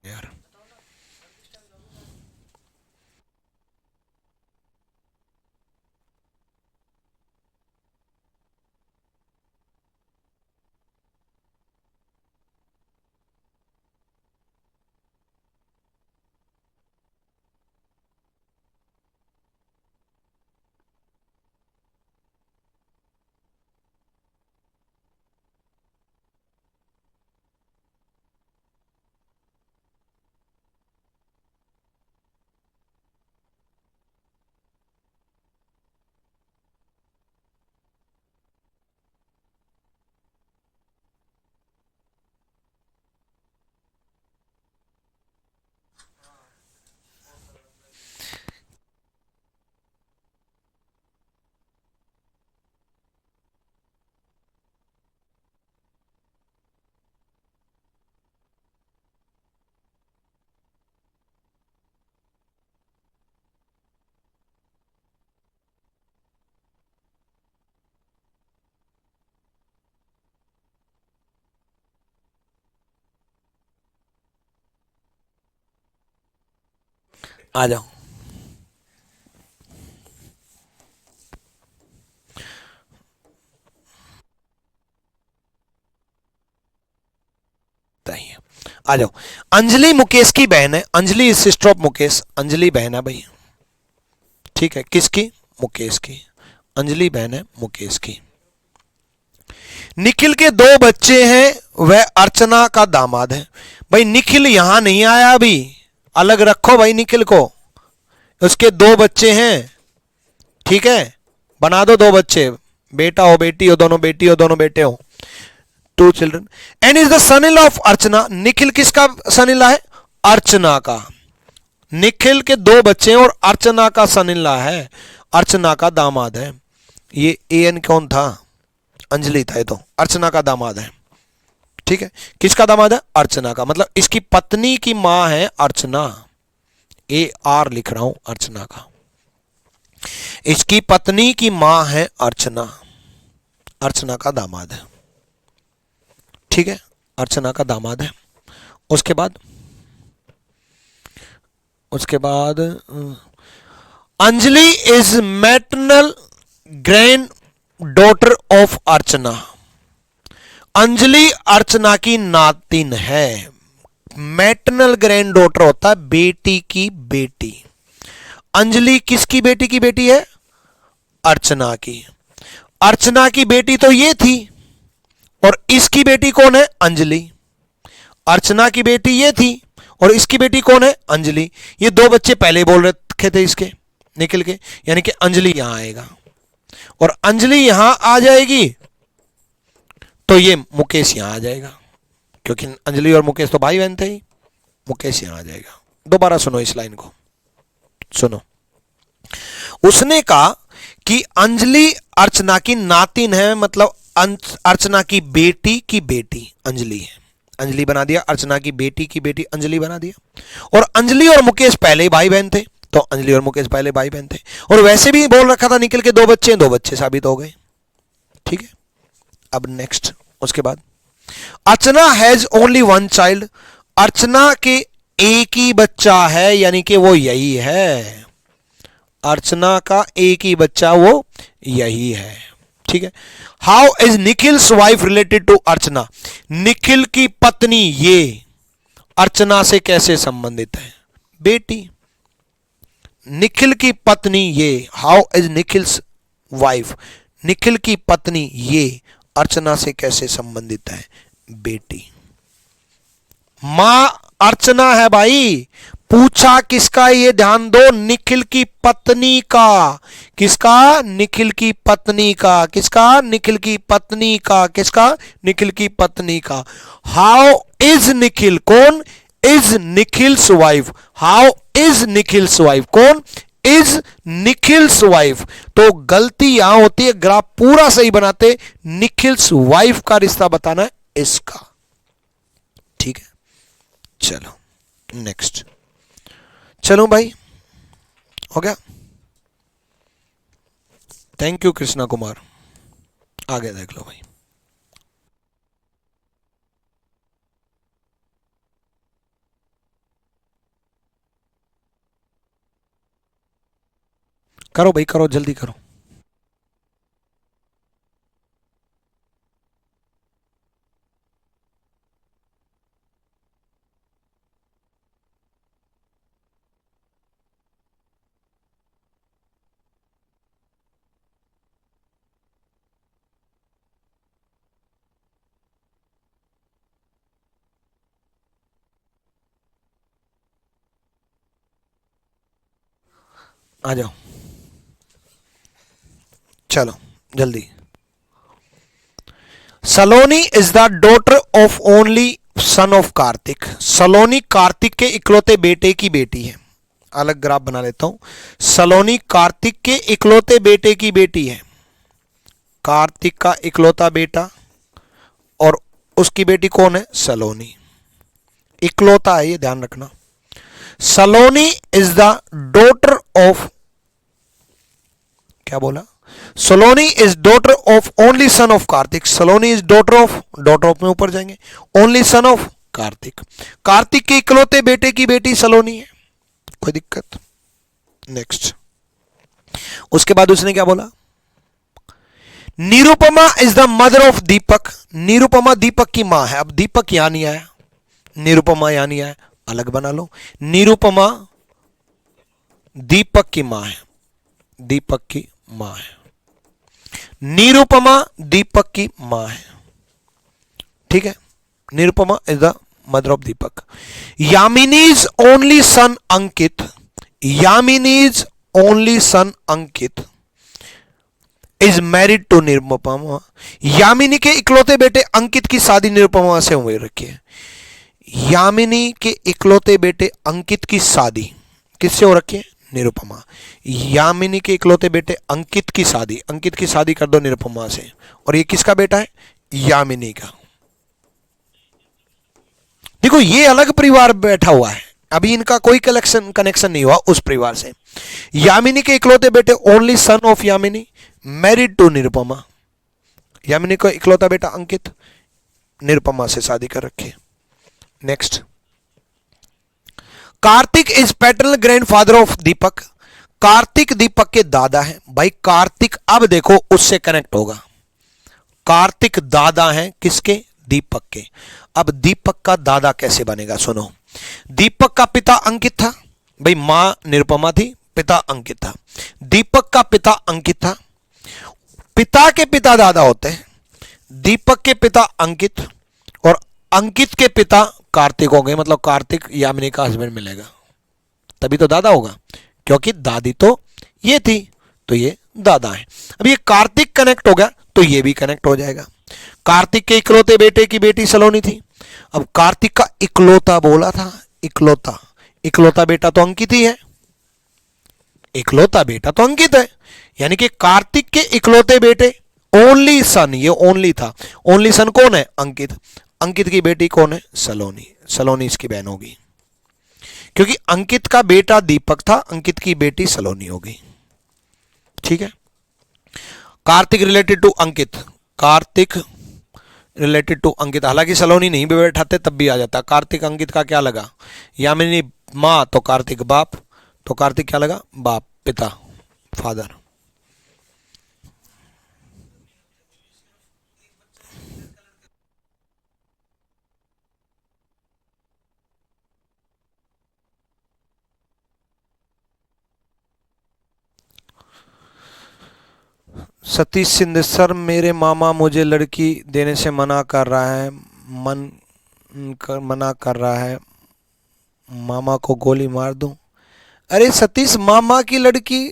यार आ जाओ। आ जाओ। अंजलि मुकेश की बहन है, Anjali is sister of Mukesh, Anjali बहन है भाई, ठीक है, किसकी? मुकेश की, अंजलि बहन है मुकेश की। निखिल के 2 बच्चे हैं, वह अर्चना का दामाद है। भाई निखिल यहां नहीं आया अभी, अलग रखो भाई निखिल को, उसके 2 बच्चे हैं, ठीक है, बना दो 2 बच्चे, बेटा हो बेटी हो, दोनों बेटी हो दोनों बेटे हो, 2 children. And is the son in law of Archana, Nikhil किसका सन इन लॉ है? अर्चना का। निखिल के 2 बच्चे हैं और अर्चना का सन इन लॉ है, अर्चना का दामाद है। ये एन कौन था? अंजलि था, ये तो अर्चना का दामाद है, ठीक है। किसका दामाद है? अर्चना का, मतलब इसकी पत्नी की मां है अर्चना, AR लिख रहा हूं, अर्चना का, इसकी पत्नी की मां है अर्चना, अर्चना का दामाद है, ठीक है, अर्चना का दामाद है। उसके बाद Anjali is maternal granddaughter of Archana, Anjali Archana की नातिन है। मैटरनल ग्रैंड डॉटर होता है बेटी की बेटी, अंजलि किसकी बेटी की बेटी है? अर्चना की। अर्चना की बेटी तो ये थी, और इसकी बेटी कौन है? अंजलि। अर्चना की बेटी ये थी और इसकी बेटी कौन है? अंजलि। ये 2 बच्चे पहले बोल रखे थे इसके, निखिल के, यानी कि अंजलि यहां आएगा और अंजलि यहां आ जाएगी तो ये मुकेश यहां आ जाएगा, क्योंकि अंजलि और मुकेश तो भाई बहन थे ही, मुकेश यहां आ जाएगा। दोबारा सुनो इस लाइन को, सुनो। उसने कहा कि अंजलि अर्चना की नातिन है, मतलब अर्चना की बेटी अंजलि है, अंजलि बना दिया, अर्चना की बेटी अंजलि बना दिया। और अंजलि और मुकेश पहले ही भाई बहन थे, तो अंजलि और मुकेश पहले भाई बहन थे, और वैसे भी बोल रखा था निखिल के 2 बच्चे, 2 बच्चे साबित हो गए, ठीक है। अब नेक्स्ट, उसके बाद अर्चना हैज ओनली 1 चाइल्ड, अर्चना के एक ही बच्चा है, यानी कि वो यही है, अर्चना का एक ही बच्चा वो यही है, ठीक है। How is Nikhil's wife related to Archana, Nikhil की पत्नी ये अर्चना से कैसे संबंधित है? बेटी। निखिल की पत्नी ये, how is Nikhil's wife, Nikhil की पत्नी ये अर्चना से कैसे संबंधित है? बेटी। मां अर्चना है भाई, पूछा किसका? ये ध्यान दो, निखिल की पत्नी का। किसका? निखिल की पत्नी का। किसका? निखिल की पत्नी का। किसका? निखिल की पत्नी का। हाउ इज निखिल, कौन? Is Nikhil's wife. How is Nikhil's wife, कौन? Is Nikhil's wife. तो गलती यहां होती है, ग्राफ पूरा सही बनाते, निखिल्स वाइफ का रिश्ता बताना है इसका, ठीक है। चलो नेक्स्ट, चलो भाई, हो गया। थैंक यू कृष्णा कुमार, आगे देख लो भाई। करो भाई, करो, जल्दी करो। आ जाओ, चलो जल्दी। Saloni is the daughter of only son of Kartik. Saloni Kartik के इकलौते बेटे की बेटी है। अलग ग्राफ बना लेता हूं। सलोनी कार्तिक के इकलौते बेटे की बेटी है। कार्तिक का इकलौता बेटा, और उसकी बेटी कौन है? सलोनी। इकलौता है, ये ध्यान रखना। Saloni is the daughter of, क्या बोला? Saloni is daughter of only son of Kartik. Saloni is daughter of में ऊपर जाएंगे, only son of Kartik. Kartik के इकलौते बेटे की बेटी सलोनी है, कोई दिक्कत? नेक्स्ट, उसके बाद उसने क्या बोला? Nirupama is the mother of Deepak. Nirupama Deepak की मां है। अब दीपक यहां नहीं आया, निरुपमा यानी है अलग बना लो। निरुपमा दीपक की मां है, दीपक की मां है। निरुपमा दीपक की मां है, ठीक है। Nirupama is the mother of Deepak. Yamini's only son Ankit, Yamini's only son Ankit is married to Nirupama. Yamini के इकलौते बेटे अंकित की शादी निरुपमा से हुई रखी है। यामिनी के इकलौते बेटे अंकित की शादी किससे हो रखी है? निरुपमा। यामिनी के इकलौते बेटे अंकित की शादी कर दो निरुपमा से। और ये किसका बेटा है? यामिनी का। देखो ये अलग परिवार बैठा हुआ है, अभी इनका कोई कनेक्शन नहीं हुआ उस परिवार से। यामिनी के इकलौते बेटे only son of Yamini married to Nirupama. Yamini का इकलौता बेटा अंकित निरुपमा से शादी कर रखी। Next, Kartik is paternal grandfather of Deepak. Kartik Deepak के दादा हैं। भाई कार्तिक अब देखो उससे कनेक्ट होगा। कार्तिक दादा हैं किसके? दीपक के। अब दीपक का दादा कैसे बनेगा? सुनो, दीपक का पिता अंकित था। भाई मां निरुपमा थी, पिता अंकित था। दीपक का पिता अंकित था। पिता के पिता दादा होते हैं। दीपक के पिता अंकित और अंकित के पिता कार्तिक हो गए, मतलब कार्तिक यामिनी का हस्बैंड मिलेगा, तभी तो दादा होगा, क्योंकि दादी तो ये थी, तो ये दादा है। अब ये कार्तिक कनेक्ट हो गया तो ये भी कनेक्ट हो जाएगा। कार्तिक के इकलौते बेटे की बेटी सलोनी थी। अब कार्तिक का इकलौता बोला था, इकलौता, इकलौता बेटा तो अंकित ही है, इकलौता बेटा तो अंकित है, यानी कि कार्तिक के इकलौते बेटे ओनली सन, ये ओनली था, ओनली सन कौन है? अंकित। अंकित की बेटी कौन है? सलोनी। सलोनी इसकी बहन होगी, क्योंकि अंकित का बेटा दीपक था, अंकित की बेटी सलोनी होगी, ठीक है। Kartik related to Ankit, Kartik related to Ankit, हालांकि सलोनी नहीं भी बैठाते तब भी आ जाता। कार्तिक अंकित का क्या लगा? यामिनी मां तो कार्तिक बाप, तो कार्तिक क्या लगा? बाप, पिता, फादर। सतीश सिंधे, सर मेरे मामा मुझे लड़की देने से मना कर रहा है, मना कर रहा है, मामा को गोली मार दूं? अरे सतीश, मामा की लड़की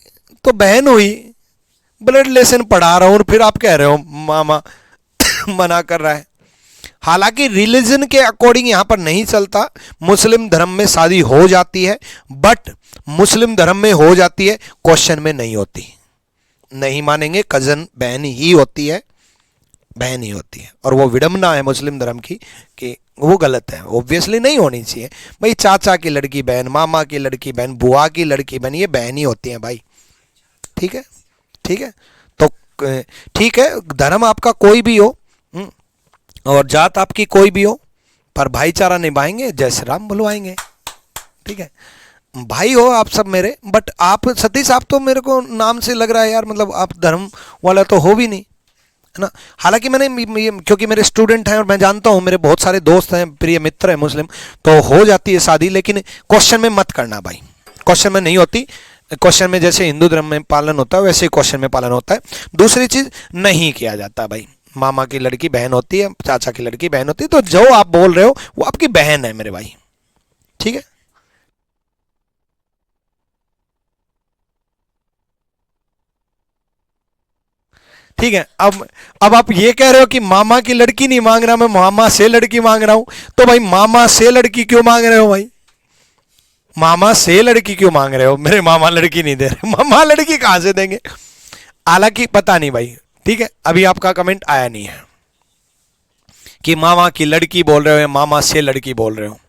तो बहन हुई, ब्लड रिलेशन पढ़ा रहा हूं और फिर आप कह रहे हो मामा मना कर रहा है। हालांकि रिलीजन के अकॉर्डिंग यहां पर नहीं चलता, मुस्लिम धर्म में शादी हो जाती है, बट मुस्लिम धर्म में हो जाती है, क्वेश्चन में नहीं होती। नहीं मानेंगे, कजन बहन ही होती है, बहन ही होती है, और वो विडंबना है मुस्लिम धर्म की कि वो गलत है, ऑब्वियसली नहीं होनी चाहिए। भाई चाचा की लड़की बहन, मामा की लड़की बहन, बुआ की लड़की बहन, ये बहन ही होती है भाई, ठीक है, ठीक है। तो ठीक है, धर्म आपका कोई भी हो और जात आपकी कोई भी हो, पर भाईचारा निभाएंगे, जय श्री राम बुलवाएंगे, ठीक है। भाई हो आप सब मेरे, बट आप सतीश, आप तो मेरे को नाम से लग रहा है यार, मतलब आप धर्म वाला तो हो भी नहीं, है ना। हालांकि मैंने क्योंकि मेरे स्टूडेंट हैं और मैं जानता हूं, मेरे बहुत सारे दोस्त हैं, प्रिय मित्र हैं मुस्लिम, तो हो जाती है शादी, लेकिन क्वेश्चन में मत करना भाई, क्वेश्चन में नहीं होती। क्वेश्चन में जैसे हिंदू धर्म में पालन होता है वैसे ही क्वेश्चन में पालन होता है। दूसरी चीज, नहीं किया जाता भाई, मामा की लड़की बहन होती है, चाचा की लड़की बहन होती है, तो जो आप बोल रहे हो वो आपकी बहन है मेरे भाई, ठीक है। ठीक है, अब आप ये कह रहे हो कि मामा की लड़की नहीं मांग रहा, मैं मामा से लड़की मांग रहा हूं, तो भाई मामा से लड़की क्यों मांग रहे हो भाई? मामा से लड़की क्यों मांग रहे हो? मेरे मामा लड़की नहीं दे रहे, मामा लड़की कहां से देंगे? हालांकि पता नहीं भाई, ठीक है, अभी आपका कमेंट आया नहीं है कि मामा की लड़की बोल रहे हो या मामा से लड़की बोल रहे हो,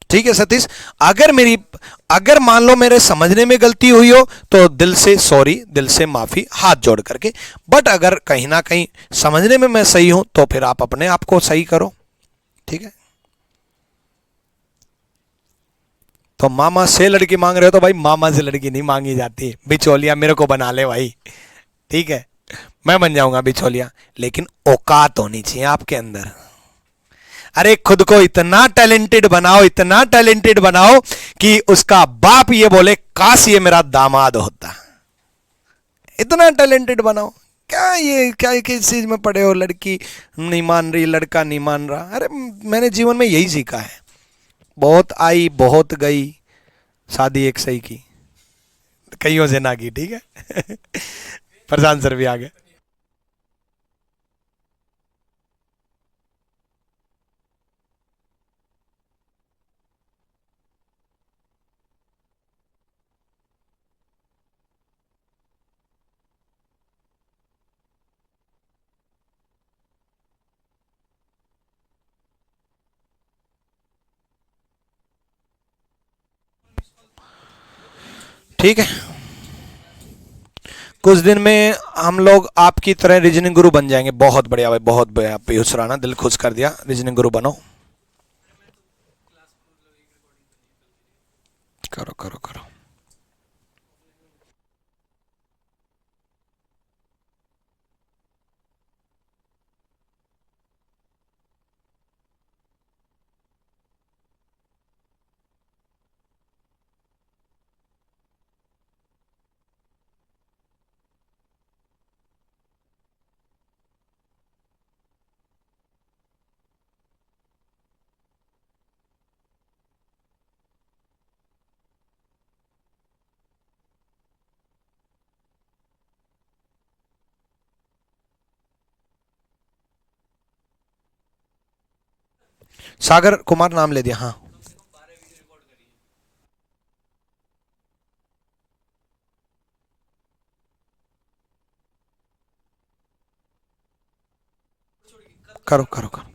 ठीक है सतीश। अगर मान लो मेरे समझने में गलती हुई हो तो दिल से सॉरी, दिल से माफी, हाथ जोड़ करके। बट अगर कहीं ना कहीं समझने में मैं सही हूं तो फिर आप अपने आप को सही करो, ठीक है। तो मामा से लड़की मांग रहे हो तो भाई मामा से लड़की नहीं मांगी जाती, बिचौलिया मेरे को बना ले भाई, ठीक है, मैं बन जाऊंगा बिचौलिया, लेकिन औकात होनी चाहिए आपके अंदर। अरे खुद को इतना टैलेंटेड बनाओ, इतना टैलेंटेड बनाओ कि उसका बाप ये बोले काश ये मेरा दामाद होता। इतना टैलेंटेड बनाओ। क्या किस चीज में पड़े हो, लड़की नहीं मान रही, लड़का नहीं मान रहा। अरे मैंने जीवन में यही सीखा है, बहुत आई बहुत गई, शादी एक सही की, कईयों से ना की। ठीक है प्रशांत सर भी आ गए। ठीक है, कुछ दिन में हम लोग आपकी तरह रीजनिंग गुरु बन जाएंगे। बहुत बढ़िया भाई, बहुत बढ़िया पीयूष राणा, दिल खुश कर दिया। रीजनिंग गुरु बनो, करो करो करो। सागर कुमार नाम ले दिया। हाँ करो करो करो।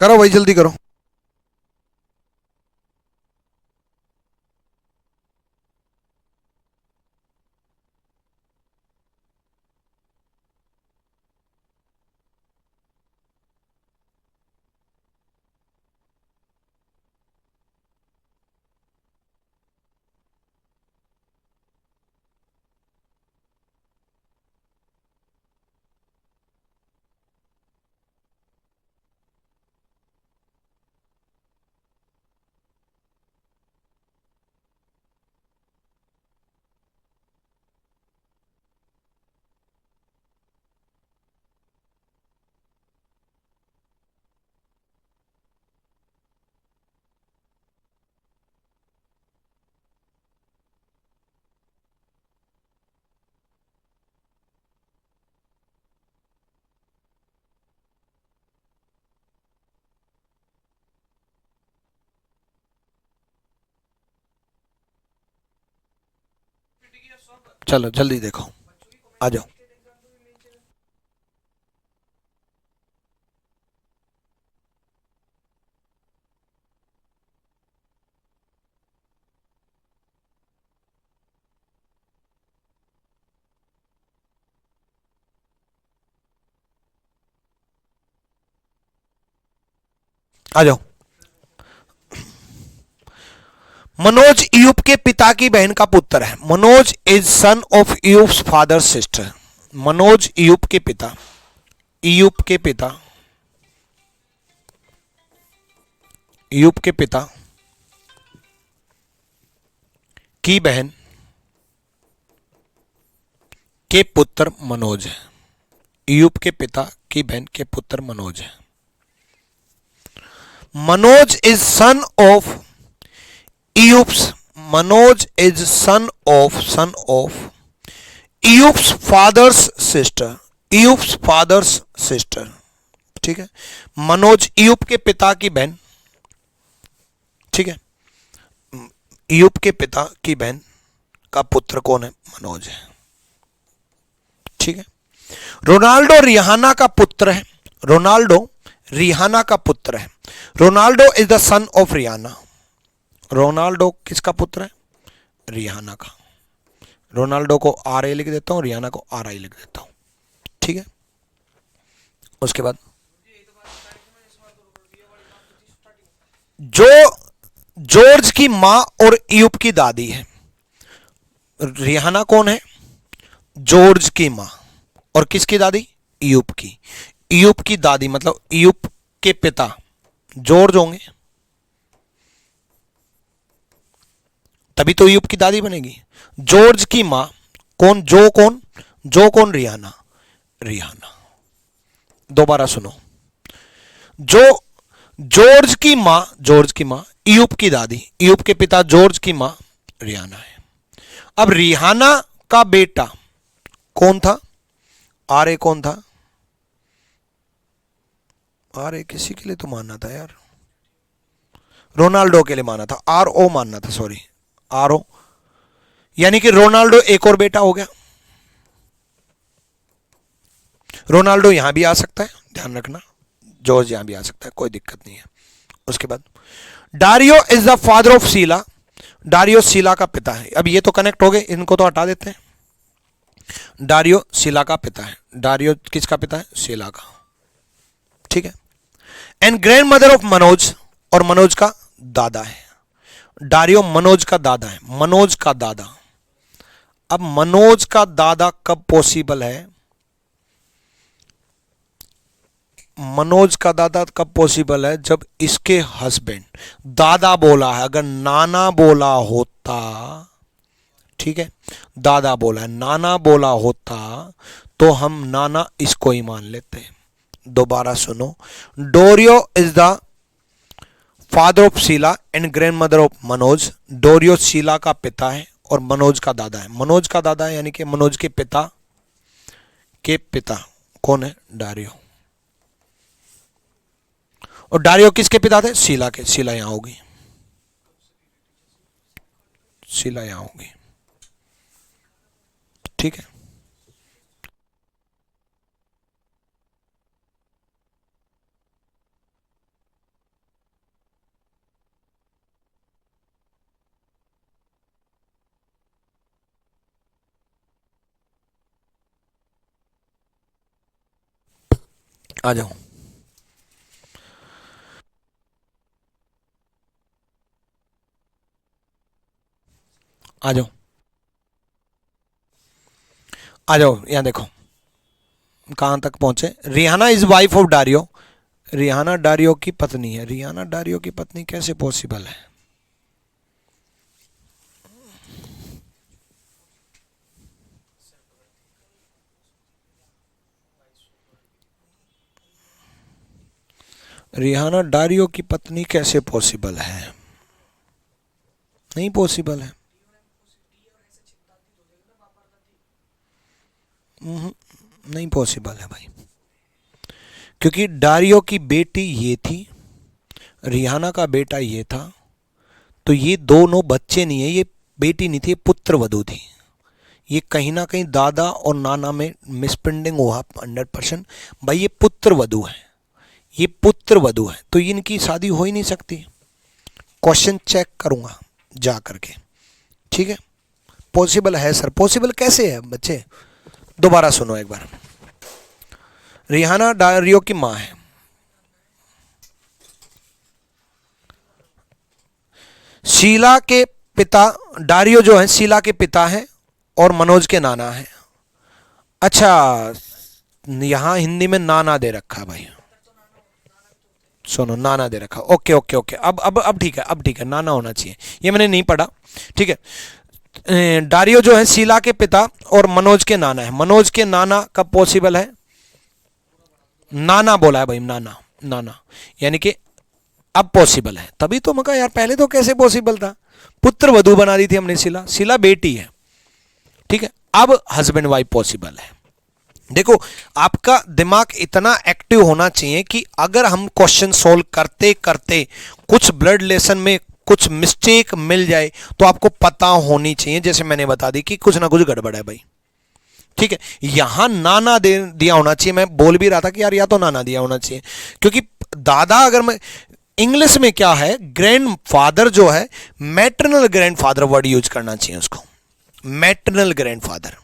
करो भाई जल्दी करो। चलो जल्दी देखो, आ जाओ। आ जाओ। मनोज यूप के पिता की बहन का पुत्र है। मनोज इज सन ऑफ यूप्स फादर सिस्टर। मनोज यूप के पिता, यूप के पिता, यूप के पिता की बहन के पुत्र मनोज है। यूप के पिता की बहन के पुत्र मनोज है। मनोज इज सन ऑफ यूप्स, मनोज इज सन ऑफ यूप्स फादर्स सिस्टर, यूप्स फादर्स सिस्टर। ठीक है, मनोज यूप के पिता की बहन, ठीक है, यूप के पिता की बहन का पुत्र कौन है? मनोज है। ठीक है, रोनाल्डो रिहाना का पुत्र है। रोनाल्डो रिहाना का पुत्र है। Ronaldo is the son of Rihanna. Ronaldo किसका पुत्र है? रिहाना का। रोनाल्डो को आर ए लिख देता हूं, रिहाना को आर आई लिख देता हूं। ठीक है, उसके बाद जो जॉर्ज की मां और यूप की दादी है। रिहाना कौन है? जॉर्ज की मां। और किसकी दादी? यूप की। यूप की दादी मतलब यूप के पिता जॉर्ज होंगे, तभी तो यूप की दादी बनेगी। जॉर्ज की मां कौन? जो कौन? जो कौन? रिहाना। रिहाना। दोबारा सुनो, जो जॉर्ज की मां, जॉर्ज की मां यूप की दादी, यूप के पिता जॉर्ज की मां रिहाना है। अब रिहाना का बेटा कौन था? आर ए कौन था? आर ए किसी के लिए तो मानना था यार, रोनाल्डो के लिए माना था, आर ओ मानना था, सॉरी आर ओ, यानी कि रोनाल्डो एक और बेटा हो गया। रोनाल्डो यहां भी आ सकता है, ध्यान रखना, जॉर्ज यहां भी आ सकता है, कोई दिक्कत नहीं है। उसके बाद Dario is the father of सीला। डारियो सीला का पिता है। अब ये तो कनेक्ट हो गए, इनको तो हटा देते हैं। डारियो सीला का पिता है। डारियो किसका पिता है? सीला का। ठीक है। And grandmother of Manoj, और मनोज का दादा है। डारियो मनोज का दादा है, मनोज का दादा। अब मनोज का दादा कब पॉसिबल है? मनोज का दादा कब पॉसिबल है? जब इसके हस्बैंड, दादा बोला है, अगर नाना बोला होता, ठीक है, दादा बोला है, नाना बोला होता तो हम नाना इसको ही मान लेते। दोबारा सुनो, डोरियो is the father of Sheela and grandmother of Manoj. डोरियो शीला का पिता है और मनोज का दादा है। मनोज का दादा है यानी कि मनोज के पिता के पिता कौन है? डारियो। और डारियो किसके पिता थे? शीला के। शीला यहां होगी, शीला यहां होगी। ठीक है, आ जाओ, आ जाओ, आ जाओ, यहां देखो कहां तक पहुंचे। Rihanna is wife of Dario. Rihanna Dario की पत्नी है। रिहाना डारियो की पत्नी कैसे पॉसिबल है? रिहाना डारियो की पत्नी कैसे पॉसिबल है? नहीं पॉसिबल है। नहीं पॉसिबल है भाई, क्योंकि डारियो की बेटी ये थी, रिहाना का बेटा ये था, तो ये दोनों बच्चे नहीं है, ये बेटी नहीं थी, पुत्र वधू थी। ये कहीं ना कहीं दादा और नाना में मिसप्रिंटिंग हुआ 100%। भाई ये पुत्र वधू है, ये पुत्र वधू है, तो इनकी शादी हो ही नहीं सकती। क्वेश्चन चेक करूंगा जा करके, ठीक है। पॉसिबल है सर, पॉसिबल कैसे है बच्चे? दोबारा सुनो एक बार। रिहाना डारियो की मां है, शीला के पिता, डारियो जो है शीला के पिता है और मनोज के नाना है। अच्छा, यहां हिंदी में नाना दे रखा है भाई, सुनो नाना दे रखा। ओके ओके ओके, अब ठीक है, अब ठीक है, नाना होना चाहिए, ये मैंने नहीं पढ़ा। ठीक है, डारियो जो है शीला के पिता और मनोज के नाना है। मनोज के नाना कब पॉसिबल है? नाना बोला है भाई, नाना, नाना यानी कि अब पॉसिबल है। तभी तो मैं कहा यार पहले तो कैसे पॉसिबल था? पुत्र वधू बना दी थी हमने शीला, शीला बेटी है, ठीक है। अब हस्बैंड वाइफ पॉसिबल है। देखो आपका दिमाग इतना एक्टिव होना चाहिए कि अगर हम क्वेश्चन सोल्व करते करते कुछ ब्लड रिलेशन में कुछ मिस्टेक मिल जाए तो आपको पता होनी चाहिए, जैसे मैंने बता दी कि कुछ ना कुछ गड़बड़ है भाई, ठीक है। यहां नाना दिया होना चाहिए। मैं बोल भी रहा था कि यार या तो नाना दिया होना चाहिए, क्योंकि दादा अगर मैं इंग्लिश में क्या है, ग्रैंडफादर जो है, मैटरनल ग्रैंडफादर वर्ड यूज करना चाहिए उसको, मैटरनल ग्रैंडफादर।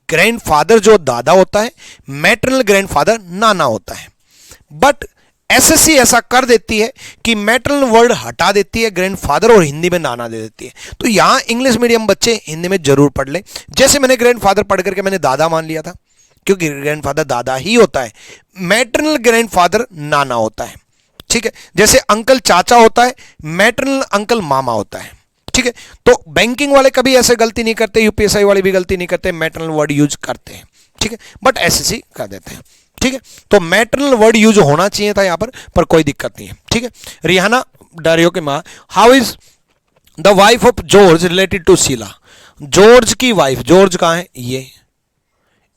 ग्रैंडफादर जो दादा होता है, मैटरनल ग्रैंडफादर नाना होता है। बट एसएससी ऐसा कर देती है कि मैटरनल वर्ड हटा देती है ग्रैंडफादर और हिंदी में नाना दे देती है। तो यहां इंग्लिश मीडियम बच्चे हिंदी में जरूर पढ़ लें। जैसे मैंने ग्रैंडफादर पढ़ करके मैंने दादा मान लिया था, क्योंकि ग्रैंडफादर दादा ही होता है, मैटरनल ग्रैंडफादर नाना होता है। ठीक है, जैसे अंकल चाचा होता है, मैटरनल अंकल मामा होता है। ठीक है, तो बैंकिंग वाले कभी ऐसे गलती नहीं करते, यूपीएससी वाले भी गलती नहीं करते, मैटरनल वर्ड यूज करते हैं। ठीक है, बट एसएससी कर देते हैं। ठीक है, तो मैटरनल वर्ड यूज होना चाहिए था यहां पर कोई दिक्कत नहीं है। ठीक है, रिहाना डारियो की मां, how is the wife of George related to Sheela. George की वाइफ, जॉर्ज कहां है, ये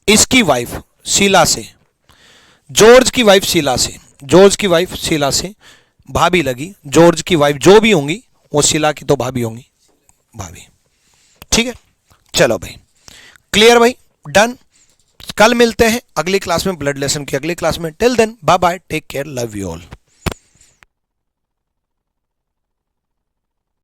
इसकी वाइफ शीला से, जॉर्ज की वाइफ शीला से, जॉर्ज की वाइफ शीला से भाभी लगी। जॉर्ज की वाइफ जो भी होंगी वो शीला की तो भाभी होंगी, भाभी। ठीक है, चलो भाई, क्लियर भाई, डन। कल मिलते हैं अगली क्लास में, ब्लड लेसन की अगली क्लास में। Till then bye bye, take care, love you all.